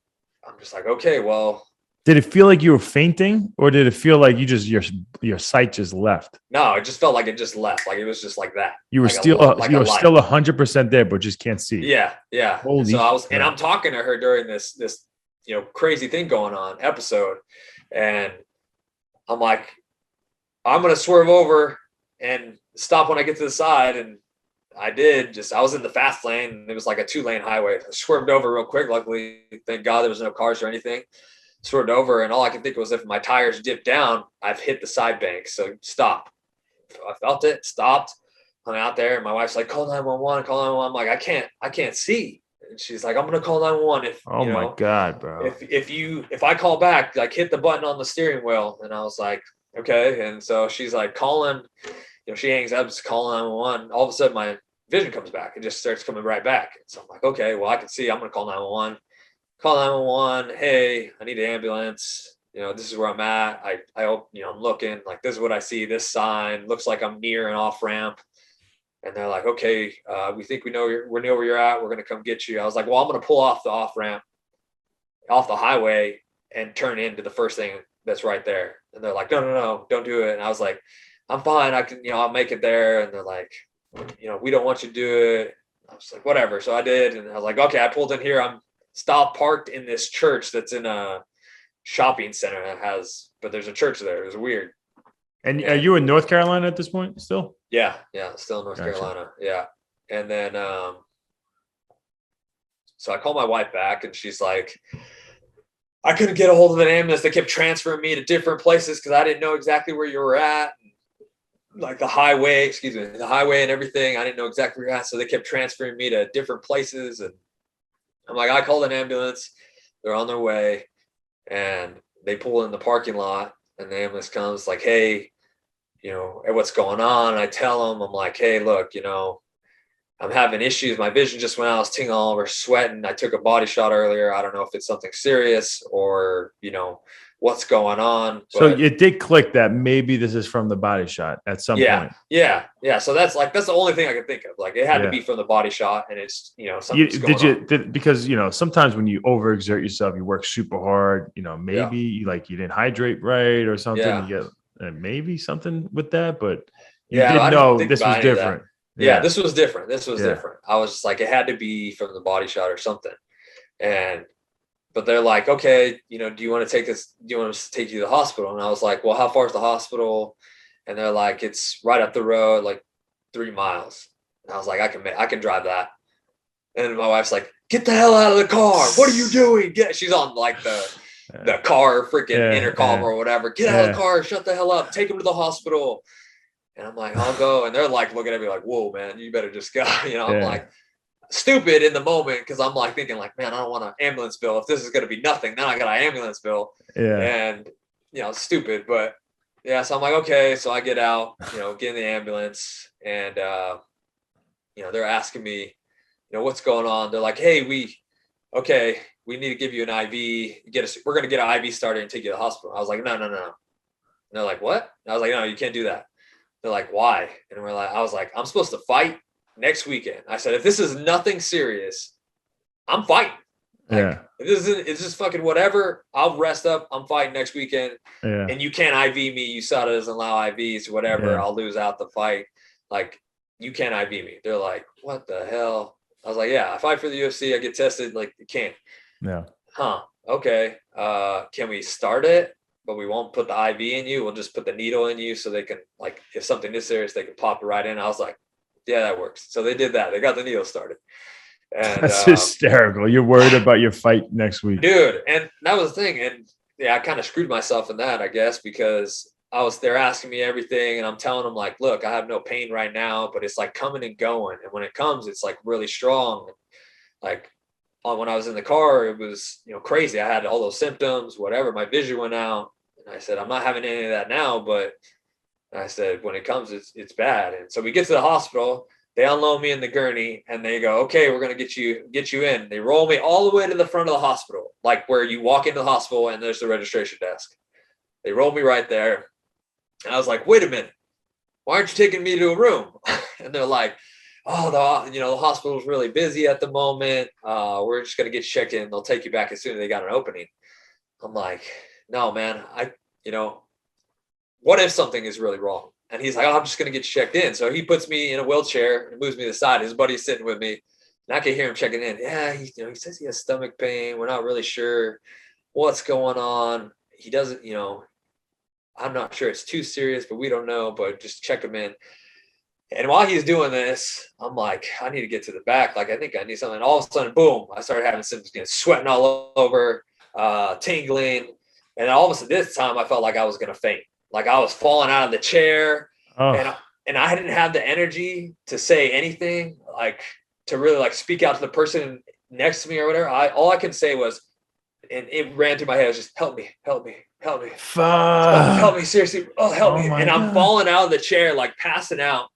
I'm just like, okay, well. Did it feel like you were fainting, or did it feel like your sight just left? No, it just felt like it just left. Like it was just like that. You were like still 100% there, but just can't see. Yeah. Holy so I was, and I'm talking to her during this crazy thing going on episode, and I'm like, I'm gonna swerve over and stop when I get to the side, and I did. I was in the fast lane. It was like a 2-lane highway. I swerved over real quick. Luckily, thank God there was no cars or anything. Swerved over, and all I could think was if my tires dipped down, I've hit the side bank. So stop. I felt it, stopped. I'm out there, and my wife's like, call 911, call 911. I'm like, I can't see. And she's like, I'm gonna call 911 if my God, bro. If I call back, like hit the button on the steering wheel. And I was like, okay. And so she's like calling, she hangs up, just calling 911. All of a sudden my vision comes back. It just starts coming right back. So I'm like, okay, well, I can see. I'm gonna call 911. Call 911. Hey, I need an ambulance. This is where I'm at. I hope, I'm looking like, this is what I see. This sign looks like I'm near an off ramp. And they're like, okay, we think we know where you're at. We're going to come get you. I was like, well, I'm going to pull off the off ramp off the highway and turn into the first thing that's right there. And they're like, no, don't do it. And I was like, I'm fine. I can, I'll make it there. And they're like, we don't want you to do it. I was like, whatever. So I did. And I was like, okay, I pulled in here. I'm stopped parked in this church that's in a shopping center that but there's a church there. It was weird. And are you in North Carolina at this point still? Yeah, still in North Carolina. Yeah. And then so I called my wife back, and she's like, I couldn't get a hold of an ambulance. They kept transferring me to different places because I didn't know exactly where you were at. Like the highway and everything. I didn't know exactly where you're at. So they kept transferring me to different places. And I'm like, I called an ambulance. They're on their way, and they pull in the parking lot, and the ambulance comes like, hey, what's going on? And I tell them, I'm like, hey, look, I'm having issues. My vision just went out. I was tingling all over, sweating. I took a body shot earlier. I don't know if it's something serious or, what's going on. But so it did click that maybe this is from the body shot at some point. Yeah. So that's the only thing I could think of. Like it had to be from the body shot, and it's, something's going on. Because, sometimes when you overexert yourself, you work super hard, maybe you didn't hydrate right or something. Yeah. You get maybe something with that, but you didn't know this was different. Yeah, this was different. Different. I was just like, it had to be from the body shot or something. But they're like, okay, do you want to take this? Do you want us to take you to the hospital? And I was like, well, how far is the hospital? And they're like, it's right up the road, like 3 miles. And I was like, I can drive that. And my wife's like, get the hell out of the car. What are you doing? She's on like the car freaking intercom or whatever. Get out of the car. Shut the hell up. Take him to the hospital. And I'm like, I'll go. And they're like looking at me like, whoa, man, you better just go. I'm like stupid in the moment because I'm like thinking like, man, I don't want an ambulance bill. If this is going to be nothing, then I got an ambulance bill. Yeah. And, stupid. But yeah, so I'm like, okay. So I get out, get in the ambulance, and, they're asking me, what's going on? They're like, hey, we need to give you an IV. We're going to get an IV started and take you to the hospital. I was like, no. And they're like, what? And I was like, no, you can't do that. They're like, why? And I was like, I'm supposed to fight next weekend. I said, if this is nothing serious, I'm fighting. If it's just fucking whatever, I'll rest up. I'm fighting next weekend. Yeah. And you can't IV me. USADA doesn't allow IVs, whatever. Yeah. I'll lose out the fight. Like, you can't IV me. They're like, what the hell? I was like, yeah, I fight for the UFC. I get tested. Like, you can't. Yeah. Huh. okay, can we start it? But we won't put the IV in you. We'll just put the needle in you so they can, like, if something is serious, they can pop it right in. I was like, yeah, that works. So they did that. They got the needle started. And That's hysterical. You're worried about your fight next week. dude, and that was the thing. And yeah, I kind of screwed myself in that, I guess, because they're asking me everything and I'm telling them like, look, I have no pain right now, but it's like coming and going. And when it comes, it's like really strong. Like when I was in the car, it was, crazy. I had all those symptoms, whatever. My vision went out. And I said, I'm not having any of that now, but I said, when it comes, it's bad. And so we get to the hospital. They unload me in the gurney and they go, okay, we're going to get you in. They roll me all the way to the front of the hospital, like where you walk into the hospital and there's the registration desk. They rolled me right there. And I was like, wait a minute, why aren't you taking me to a room? And they're like, oh, the hospital's really busy at the moment. We're just going to get checked in. They'll take you back as soon as they got an opening. I'm like, no, man, what if something is really wrong? And he's like, oh, I'm just going to get checked in. So he puts me in a wheelchair and moves me to the side. His buddy's sitting with me. And I can hear him checking in. Yeah, he says he has stomach pain. We're not really sure what's going on. He doesn't, I'm not sure it's too serious, but we don't know. But just check him in. And while he's doing this, I'm like, I need to get to the back. Like, I think I need something. And all of a sudden, boom, I started having symptoms, sweating all over, tingling. And all of a sudden, this time I felt like I was going to faint. Like I was falling out of the chair. Oh. And I didn't have the energy to say anything, like to really like speak out to the person next to me or whatever. All I can say was, and it ran through my head, was just help me. Help me, seriously. Oh, help me. And I'm falling out of the chair, like passing out.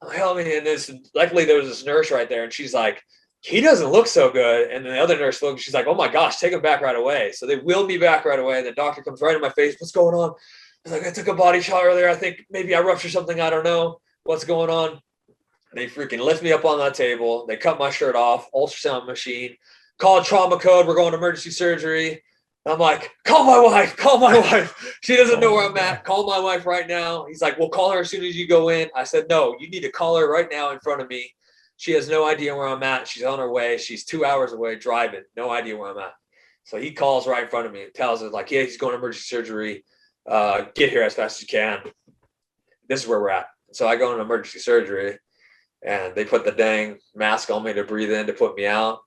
Oh, help me. And luckily there was this nurse right there and she's like, he doesn't look so good. And then the other nurse looked, she's like, oh my gosh, take him back right away. So they wheeled me back right away. The doctor comes right in my face. What's going on? I was like, I took a body shot earlier. I think maybe I ruptured something. I don't know what's going on. They freaking lift me up on that table. They cut my shirt off, ultrasound machine, call trauma code. We're going to emergency surgery. I'm like, call my wife. She doesn't know where I'm at. Call my wife right now. He's like, we'll call her as soon as you go in. I said, no, you need to call her right now in front of me. She has no idea where I'm at. She's on her way. She's 2 hours away driving. No idea where I'm at. So he calls right in front of me and tells her like, yeah, he's going to emergency surgery. Get here as fast as you can. This is where we're at. So I go into emergency surgery and they put the dang mask on me to breathe in to put me out.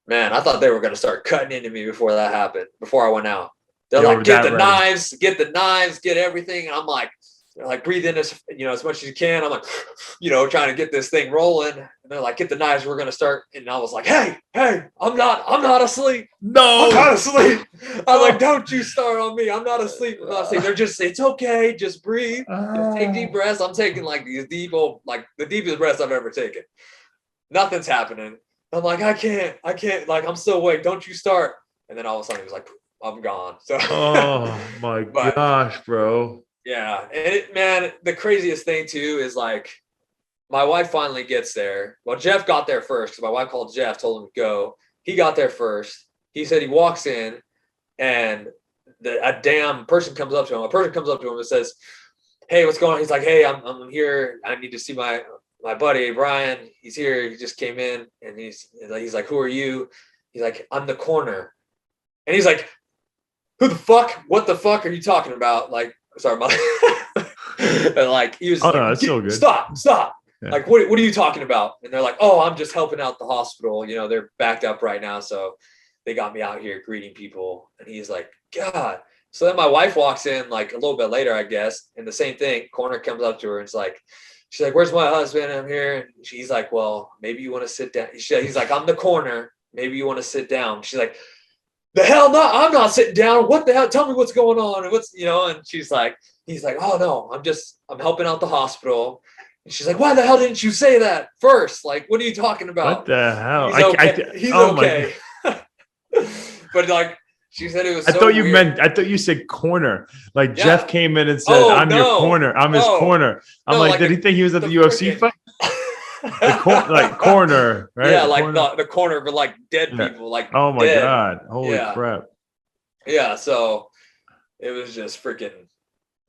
Man, I thought they were going to start cutting into me before that happened, before I went out. They're like, get the knives, get everything. And I'm like, they're like, breathe in as much as you can. I'm like, trying to get this thing rolling. And they're like, get the knives. We're going to start. And I was like, hey, I'm not asleep. No, I'm not asleep. I was like, don't you start on me. I'm not asleep. They're just, it's okay. Just breathe. Just take deep breaths. I'm taking like these the deepest breaths I've ever taken. Nothing's happening. I'm like, I can't, like, I'm still awake. Don't you start. And then all of a sudden he was like, I'm gone. So, oh my gosh, bro. Yeah. And man, the craziest thing too is like, my wife finally gets there. Well, Jeff got there first because my wife called Jeff, told him to go. He got there first. He said he walks in and a damn person comes up to him. A person comes up to him and says, hey, what's going on? He's like, hey, I'm here. I need to see my buddy, Brian. He's here. He just came in and he's like, who are you? He's like, I'm the coroner. And he's like, who the fuck? What the fuck are you talking about? Like, sorry, mother. And like, he was like, no, it's so good. Stop. Yeah. Like, what are you talking about? And they're like, oh, I'm just helping out the hospital. They're backed up right now. So they got me out here greeting people. And he's like, God. So then my wife walks in like a little bit later, I guess. And the same thing, coroner comes up to her and it's like, she's like, where's my husband? I'm here. And she's like, well, maybe you want to sit down. He's like, I'm the coroner. Maybe you want to sit down. She's like, the hell no, I'm not sitting down. What the hell? Tell me what's going on. And and he's like, oh no, I'm helping out the hospital. And she's like, why the hell didn't you say that first? Like, what are you talking about? What the hell? He's okay. He's okay. But like, she said it was I thought you said corner. Like Jeff came in and said, your corner. I'm his corner. I'm like, did he think he was at the UFC fight? Like corner, right? Yeah, like the corner, but like dead people, like oh my dead. God, holy crap! Yeah, so it was just freaking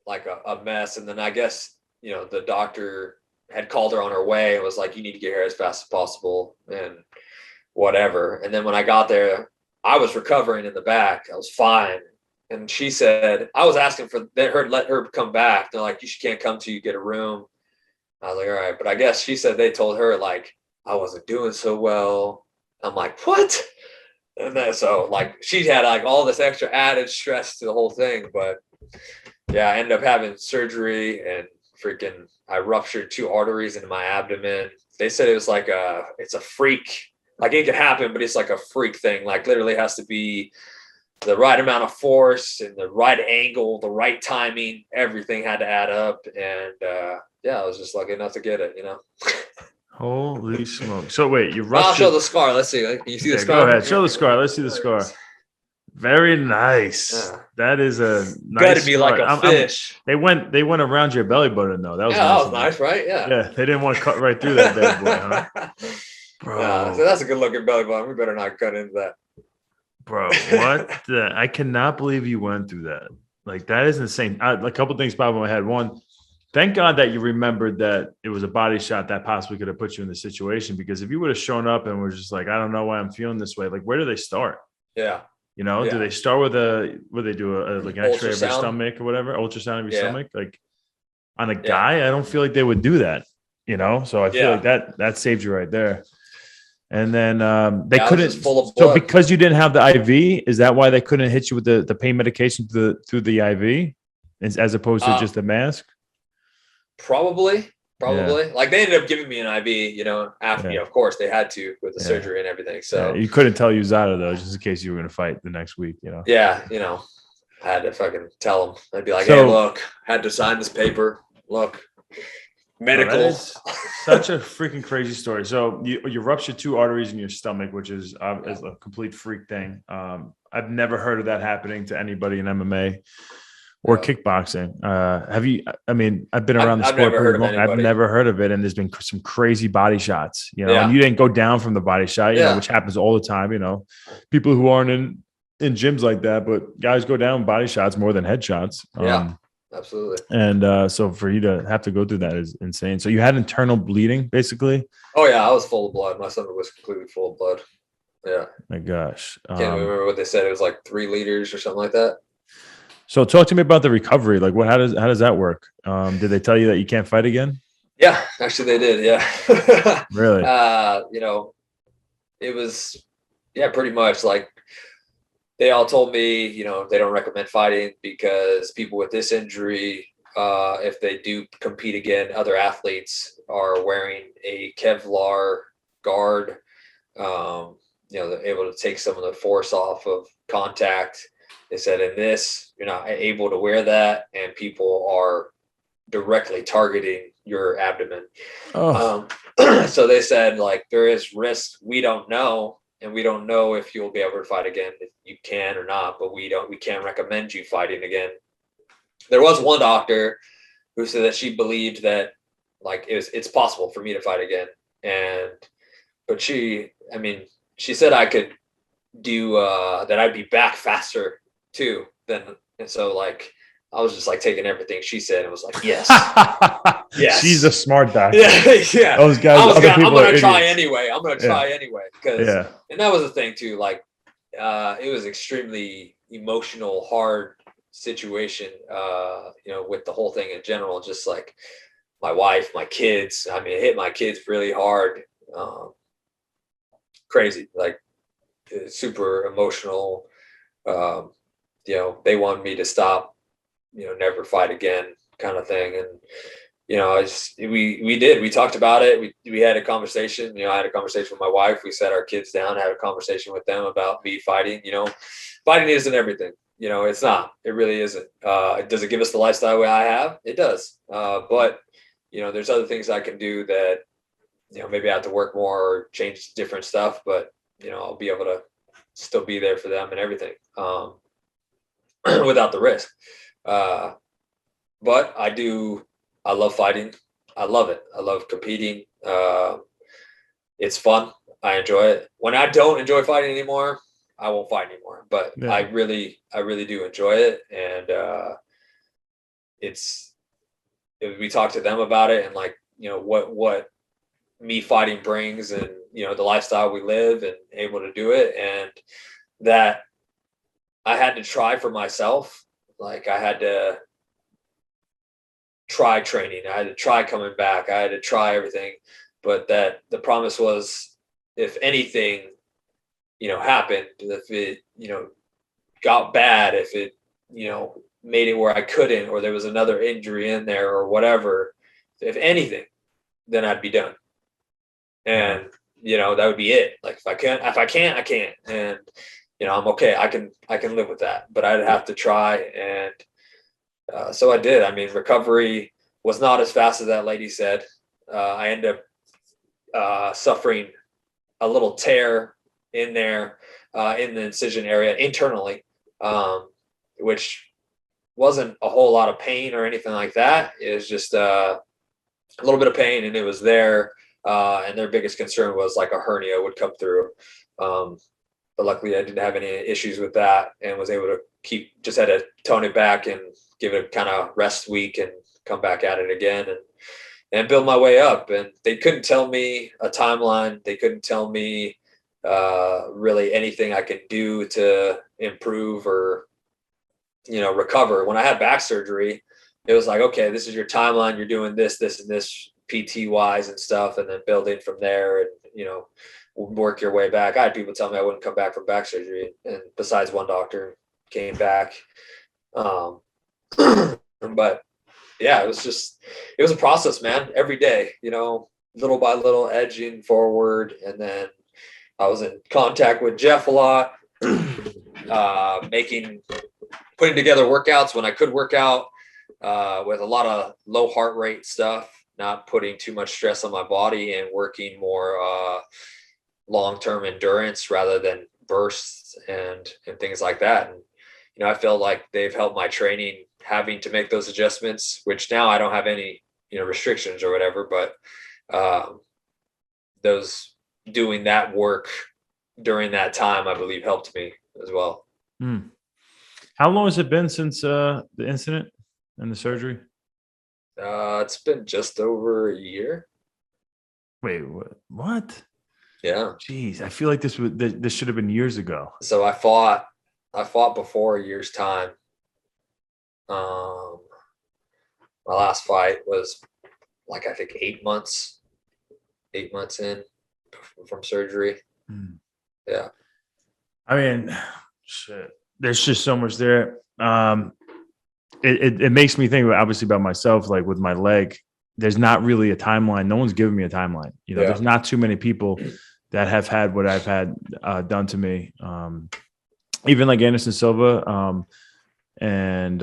like a mess. And then I guess the doctor had called her on her way and was like, you need to get here as fast as possible and whatever. And then when I got there, I was recovering in the back. I was fine. And she said, I was asking for let her come back. They're like, you can't come till you get a room. I was like, all right. But I guess she said they told her, like, I wasn't doing so well. I'm like, what? And then so like she had like all this extra added stress to the whole thing. But yeah, I ended up having surgery and freaking I ruptured 2 arteries in my abdomen. They said it was like it's a freak. Like it could happen, but it's like a freak thing. Like literally has to be the right amount of force and the right angle, the right timing. Everything had to add up. And yeah, I was just lucky enough to get it, you know. Holy smoke. So wait, you I'll ruptured. show the scar. Let's see. Can you see the Yeah, scar? go ahead. Show the scar. Let's see the scar. Very nice. Yeah. That is a nice. Got to be like a fish. They went around your belly button though. That was that was nice, right? Yeah. Yeah, they didn't want to cut right through that bad boy, huh? Bro. So that's a good looking belly button. We better not cut into that. Bro, what? I cannot believe you went through that. Like that is insane. A couple things pop in my head. One, thank God that you remembered that it was a body shot that possibly could have put you in the situation. Because if you would have shown up and were just like, I don't know why I'm feeling this way. Like, where do they start? Yeah. You know, do they start with what they do like an X-ray of your stomach or whatever, ultrasound of your stomach? Like on a guy, I don't feel like they would do that. You know, so I feel like that saved you right there. And then they couldn't. So because you didn't have the IV, is that why they couldn't hit you with the pain medication through the IV, as opposed to just the mask? Probably. Like they ended up giving me an IV, you know, after, you know, of course they had to with the surgery and everything. So you couldn't tell USADA though, just in case you were going to fight the next week, you know? Yeah. You know, I had to fucking tell them. I'd be like, hey, look, had to sign this paper. Look, medical. Such a freaking crazy story. So you ruptured 2 arteries in your stomach, which is a complete freak thing. I've never heard of that happening to anybody in MMA. Or kickboxing. Have you? I mean, I've been around the sport pretty long. I've never heard of it, and there's been some crazy body shots. You know, and you didn't go down from the body shot, you know, which happens all the time. You know, people who aren't in gyms like that, but guys go down body shots more than headshots. Absolutely. And so for you to have to go through that is insane. So you had internal bleeding, basically. Oh yeah, I was full of blood. My stomach was completely full of blood. Yeah. My gosh. Can't remember what they said. It was like 3 liters or something like that. So talk to me about the recovery. Like how does that work? Did they tell you that you can't fight again? Yeah, actually they did. Yeah. Really? You know, it was, pretty much like they all told me, you know, they don't recommend fighting because people with this injury, if they do compete again, other athletes are wearing a Kevlar guard. You know, they're able to take some of the force off of contact. They said in this, you're not able to wear that, and people are directly targeting your abdomen. So they said, like, there is risk. We don't know, and we don't know if you'll be able to fight again, if you can or not, but we can't recommend you fighting again. There was one doctor who said that she believed that, like, it's possible for me to fight again. But she said I could do that. I'd be back faster too. And so like I was just like taking everything she said and was like, yes. Yes. She's a smart doctor. Yeah. Those guys, I'm gonna try anyway. Because and that was the thing too. Like it was extremely emotional, hard situation, you know, with the whole thing in general, just like my wife, my kids. I mean, it hit my kids really hard. Crazy, like super emotional. You know, they wanted me to stop, you know, never fight again kind of thing. And, you know, we talked about it. We had a conversation, you know, I had a conversation with my wife. We sat our kids down, had a conversation with them about me fighting. You know, fighting isn't everything. You know, it's not. It really isn't. Does it give us the lifestyle I have? It does. But, you know, there's other things I can do that, you know, maybe I have to work more or change different stuff. But, you know, I'll be able to still be there for them and everything. Without the risk. But I love fighting. I love it. I love competing. It's fun. I enjoy it. When I don't enjoy fighting anymore, I won't fight anymore. But I really do enjoy it. And we talk to them about it and like, you know, what me fighting brings and, you know, the lifestyle we live and able to do it. And that I had to try for myself. Like I had to try training. I had to try coming back. I had to try everything. But that the promise was, if anything, happened, if it, got bad, if it, made it where I couldn't, or there was another injury in there or whatever, if anything, then I'd be done. And, that would be it. Like if I can't, I can't. And, I'm okay. I can live with that, but I'd have to try. And so I did. I mean, recovery was not as fast as that lady said. I ended up suffering a little tear in there in the incision area internally, which wasn't a whole lot of pain or anything like that. It was just a little bit of pain, and it was there. And their biggest concern was like a hernia would come through. But luckily I didn't have any issues with that, and was able to just had to tone it back and give it a kind of rest week and come back at it again and build my way up. And they couldn't tell me a timeline. They couldn't tell me really anything I could do to improve or, recover. When I had back surgery, it was like, okay, this is your timeline. You're doing this, and this PT wise and stuff, and then building from there and, work your way back. I had people tell me I wouldn't come back from back surgery, and besides one doctor came back. But yeah, it was a process, man. Every day, little by little edging forward. And then I was in contact with Jeff a lot, putting together workouts when I could work out, with a lot of low heart rate stuff, not putting too much stress on my body, and working more long-term endurance rather than bursts and things like that. And, I feel like they've helped my training, having to make those adjustments, which now I don't have any, restrictions or whatever, but those doing that work during that time, I believe, helped me as well. How long has it been since the incident and the surgery? It's been just over a year. Wait, what? Yeah. Jeez, I feel like this should have been years ago. So I fought before a year's time. My last fight was like, I think 8 months in from surgery. Yeah. I mean, shit. There's just so much there. It makes me think obviously about myself, like with my leg. There's not really a timeline. No one's giving me a timeline. There's not too many people that have had what I've had done to me. Even like Anderson Silva, and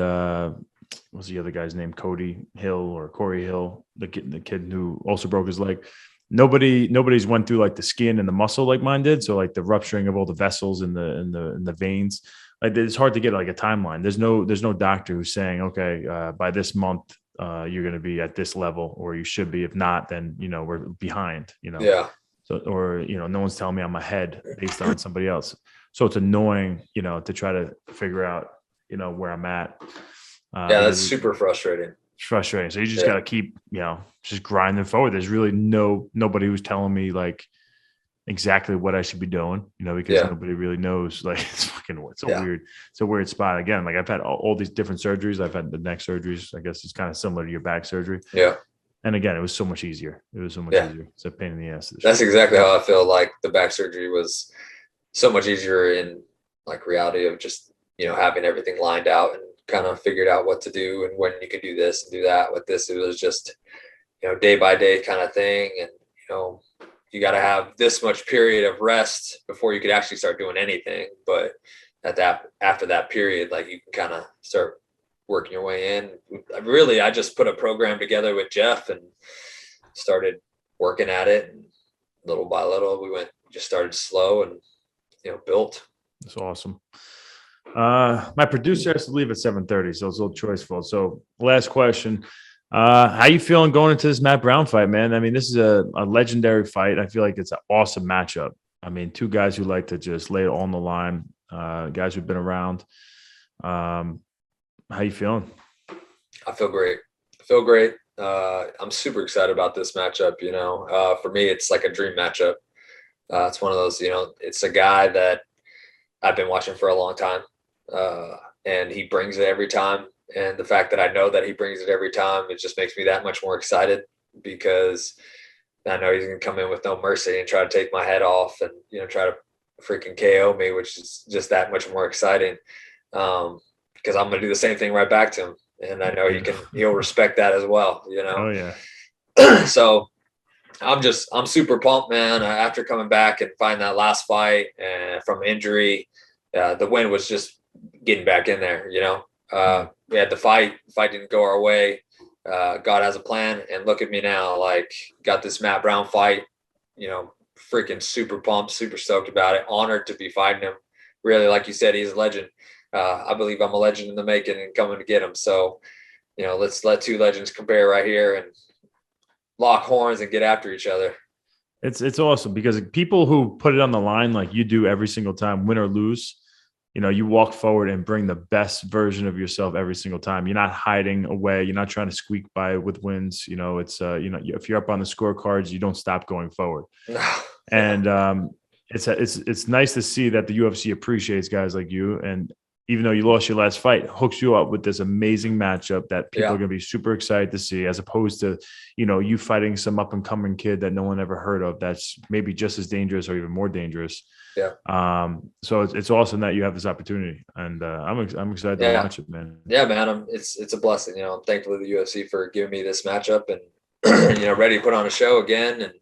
what's the other guy's name? Cody Hill or Corey Hill, the kid who also broke his leg. Nobody's went through like the skin and the muscle like mine did. So like the rupturing of all the vessels in the veins. Like it's hard to get like a timeline. There's no doctor who's saying, okay, by this month you're going to be at this level, or you should be. If not, then we're behind. Yeah. So, or no one's telling me I'm ahead based on somebody else. So it's annoying, to try to figure out, where I'm at. Yeah, that's super frustrating. It's frustrating. So you just got to keep, just grinding forward. There's really nobody who's telling me like exactly what I should be doing, because nobody really knows. Like it's a weird spot. Again, like I've had all these different surgeries. I've had the neck surgeries. I guess it's kind of similar to your back surgery. Yeah. And again, it was so much easier. Easier. It's a pain in the ass. That's exactly how I feel. Like the back surgery was so much easier in like reality of just, having everything lined out and kind of figured out what to do and when you could do this and do that. With this, it was just, day by day kind of thing. And, you got to have this much period of rest before you could actually start doing anything. But after that period, like you can kind of start working your way in. Really, I just put a program together with Jeff and started working at it. And little by little, just started slow and, built. That's awesome. My producer has to leave at 7:30, so it's a little choiceful. So last question. How you feeling going into this Matt Brown fight, man? I mean, this is a legendary fight. I feel like it's an awesome matchup. I mean, two guys who like to just lay it all on the line, guys who've been around. How you feeling? I feel great. I'm super excited about this matchup. For me, it's like a dream matchup. It's one of those, it's a guy that I've been watching for a long time. And he brings it every time. And the fact that I know that he brings it every time, it just makes me that much more excited, because I know he's going to come in with no mercy and try to take my head off and, try to freaking KO me, which is just that much more exciting. Because I'm going to do the same thing right back to him. And I know he'll respect that as well, Oh yeah. So I'm super pumped, man. After coming back and finding that last fight and from injury, the win was just getting back in there, we had the fight didn't go our way. God has a plan, and look at me now, like, got this Matt Brown fight, freaking super pumped, super stoked about it. Honored to be fighting him. Really, like you said, he's a legend. I believe I'm a legend in the making and coming to get him. So, let's let two legends compare right here and lock horns and get after each other. It's awesome, because people who put it on the line like you do every single time, win or lose, you walk forward and bring the best version of yourself every single time. You're not hiding away. You're not trying to squeak by with wins. It's if you're up on the scorecards, you don't stop going forward. And it's nice to see that the UFC appreciates guys like you. And even though you lost your last fight, hooks you up with this amazing matchup that people are going to be super excited to see, as opposed to, you fighting some up and coming kid that no one ever heard of. That's maybe just as dangerous or even more dangerous. Yeah. So it's awesome that you have this opportunity, and I'm excited to watch it, man. Yeah, man. It's a blessing. I'm thankful to the UFC for giving me this matchup, and, ready to put on a show again. And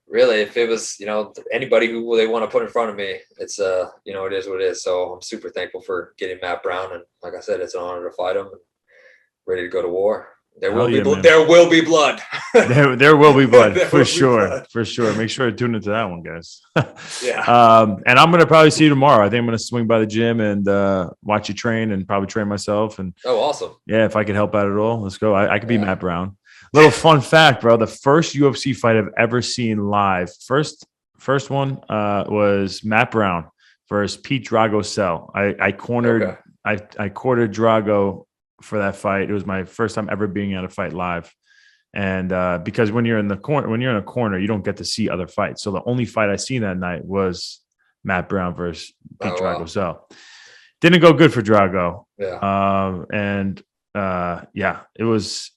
really, if it was, anybody who they want to put in front of me, it's, it is what it is. So I'm super thankful for getting Matt Brown. And like I said, it's an honor to fight him, and ready to go to war. There will be blood. There will be blood. There will be blood for sure. For sure. Make sure to tune into that one, guys. Yeah. And I'm going to probably see you tomorrow. I think I'm going to swing by the gym and watch you train, and probably train myself. And awesome. Yeah. If I could help out at all, let's go. I could be Matt Brown. Little fun fact, bro. The first UFC fight I've ever seen live, first one was Matt Brown versus Pete Drago Sell. I cornered Drago for that fight. It was my first time ever being at a fight live. And because when you're in a corner, you don't get to see other fights. So the only fight I seen that night was Matt Brown versus Pete Drago Sell. Didn't go good for Drago. Yeah. It was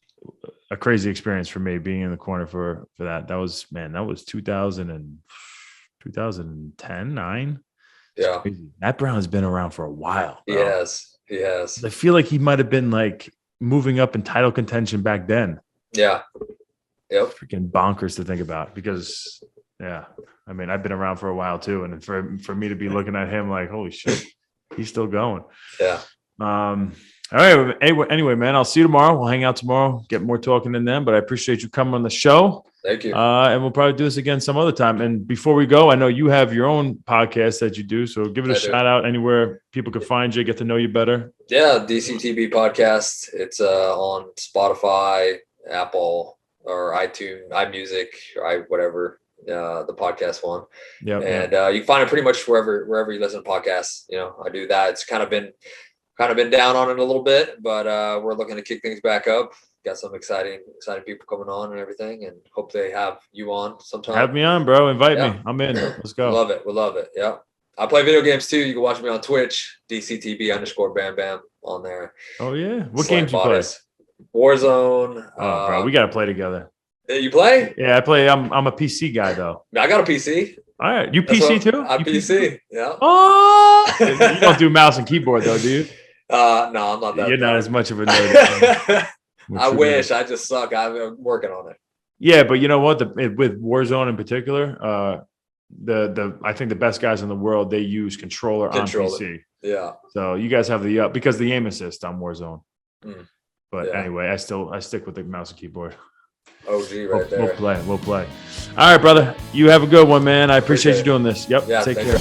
a crazy experience for me being in the corner for that. That was 2010, 9. Yeah. Matt Brown has been around for a while. Bro. He has. I feel like he might have been like moving up in title contention back then. Yeah. Yep. Freaking bonkers to think about, because I've been around for a while too. And for me to be looking at him like, holy shit, he's still going. Yeah. All right. Anyway, man, I'll see you tomorrow. We'll hang out tomorrow, get more talking in them, but I appreciate you coming on the show. Thank you. And we'll probably do this again some other time. And before we go, I know you have your own podcast that you do, so give it a shout out anywhere people can find you, get to know you better. Yeah. DCTB podcast. It's on Spotify, Apple, or iTunes, iMusic, or whatever, the podcast one. Yeah. And you can find it pretty much wherever you listen to podcasts. I do that. It's kind of been down on it a little bit, but we're looking to kick things back up. Got some exciting people coming on and everything, and hope they have you on sometime. Have me on, bro. Invite me. I'm in. Let's go. We love it. Yeah. I play video games too. You can watch me on Twitch, DCTB_BamBam on there. Oh yeah. What games you play? Warzone. Oh, bro, we got to play together. You play? Yeah, I play. I'm a PC guy though. I got a PC. All right. You PC too? I'm PC. Yeah. Oh, you don't do mouse and keyboard though, do you? No, I'm not that. You're not as much of a nerd. I wish. I just suck. I'm working on it. Yeah, but you know what? With Warzone in particular, I think the best guys in the world, they use controller on PC. Yeah. So you guys have because the aim assist on Warzone. But anyway, I stick with the mouse and keyboard. OG right there. We'll play. All right, brother. You have a good one, man. I appreciate you doing this. Yep. Yeah, take care.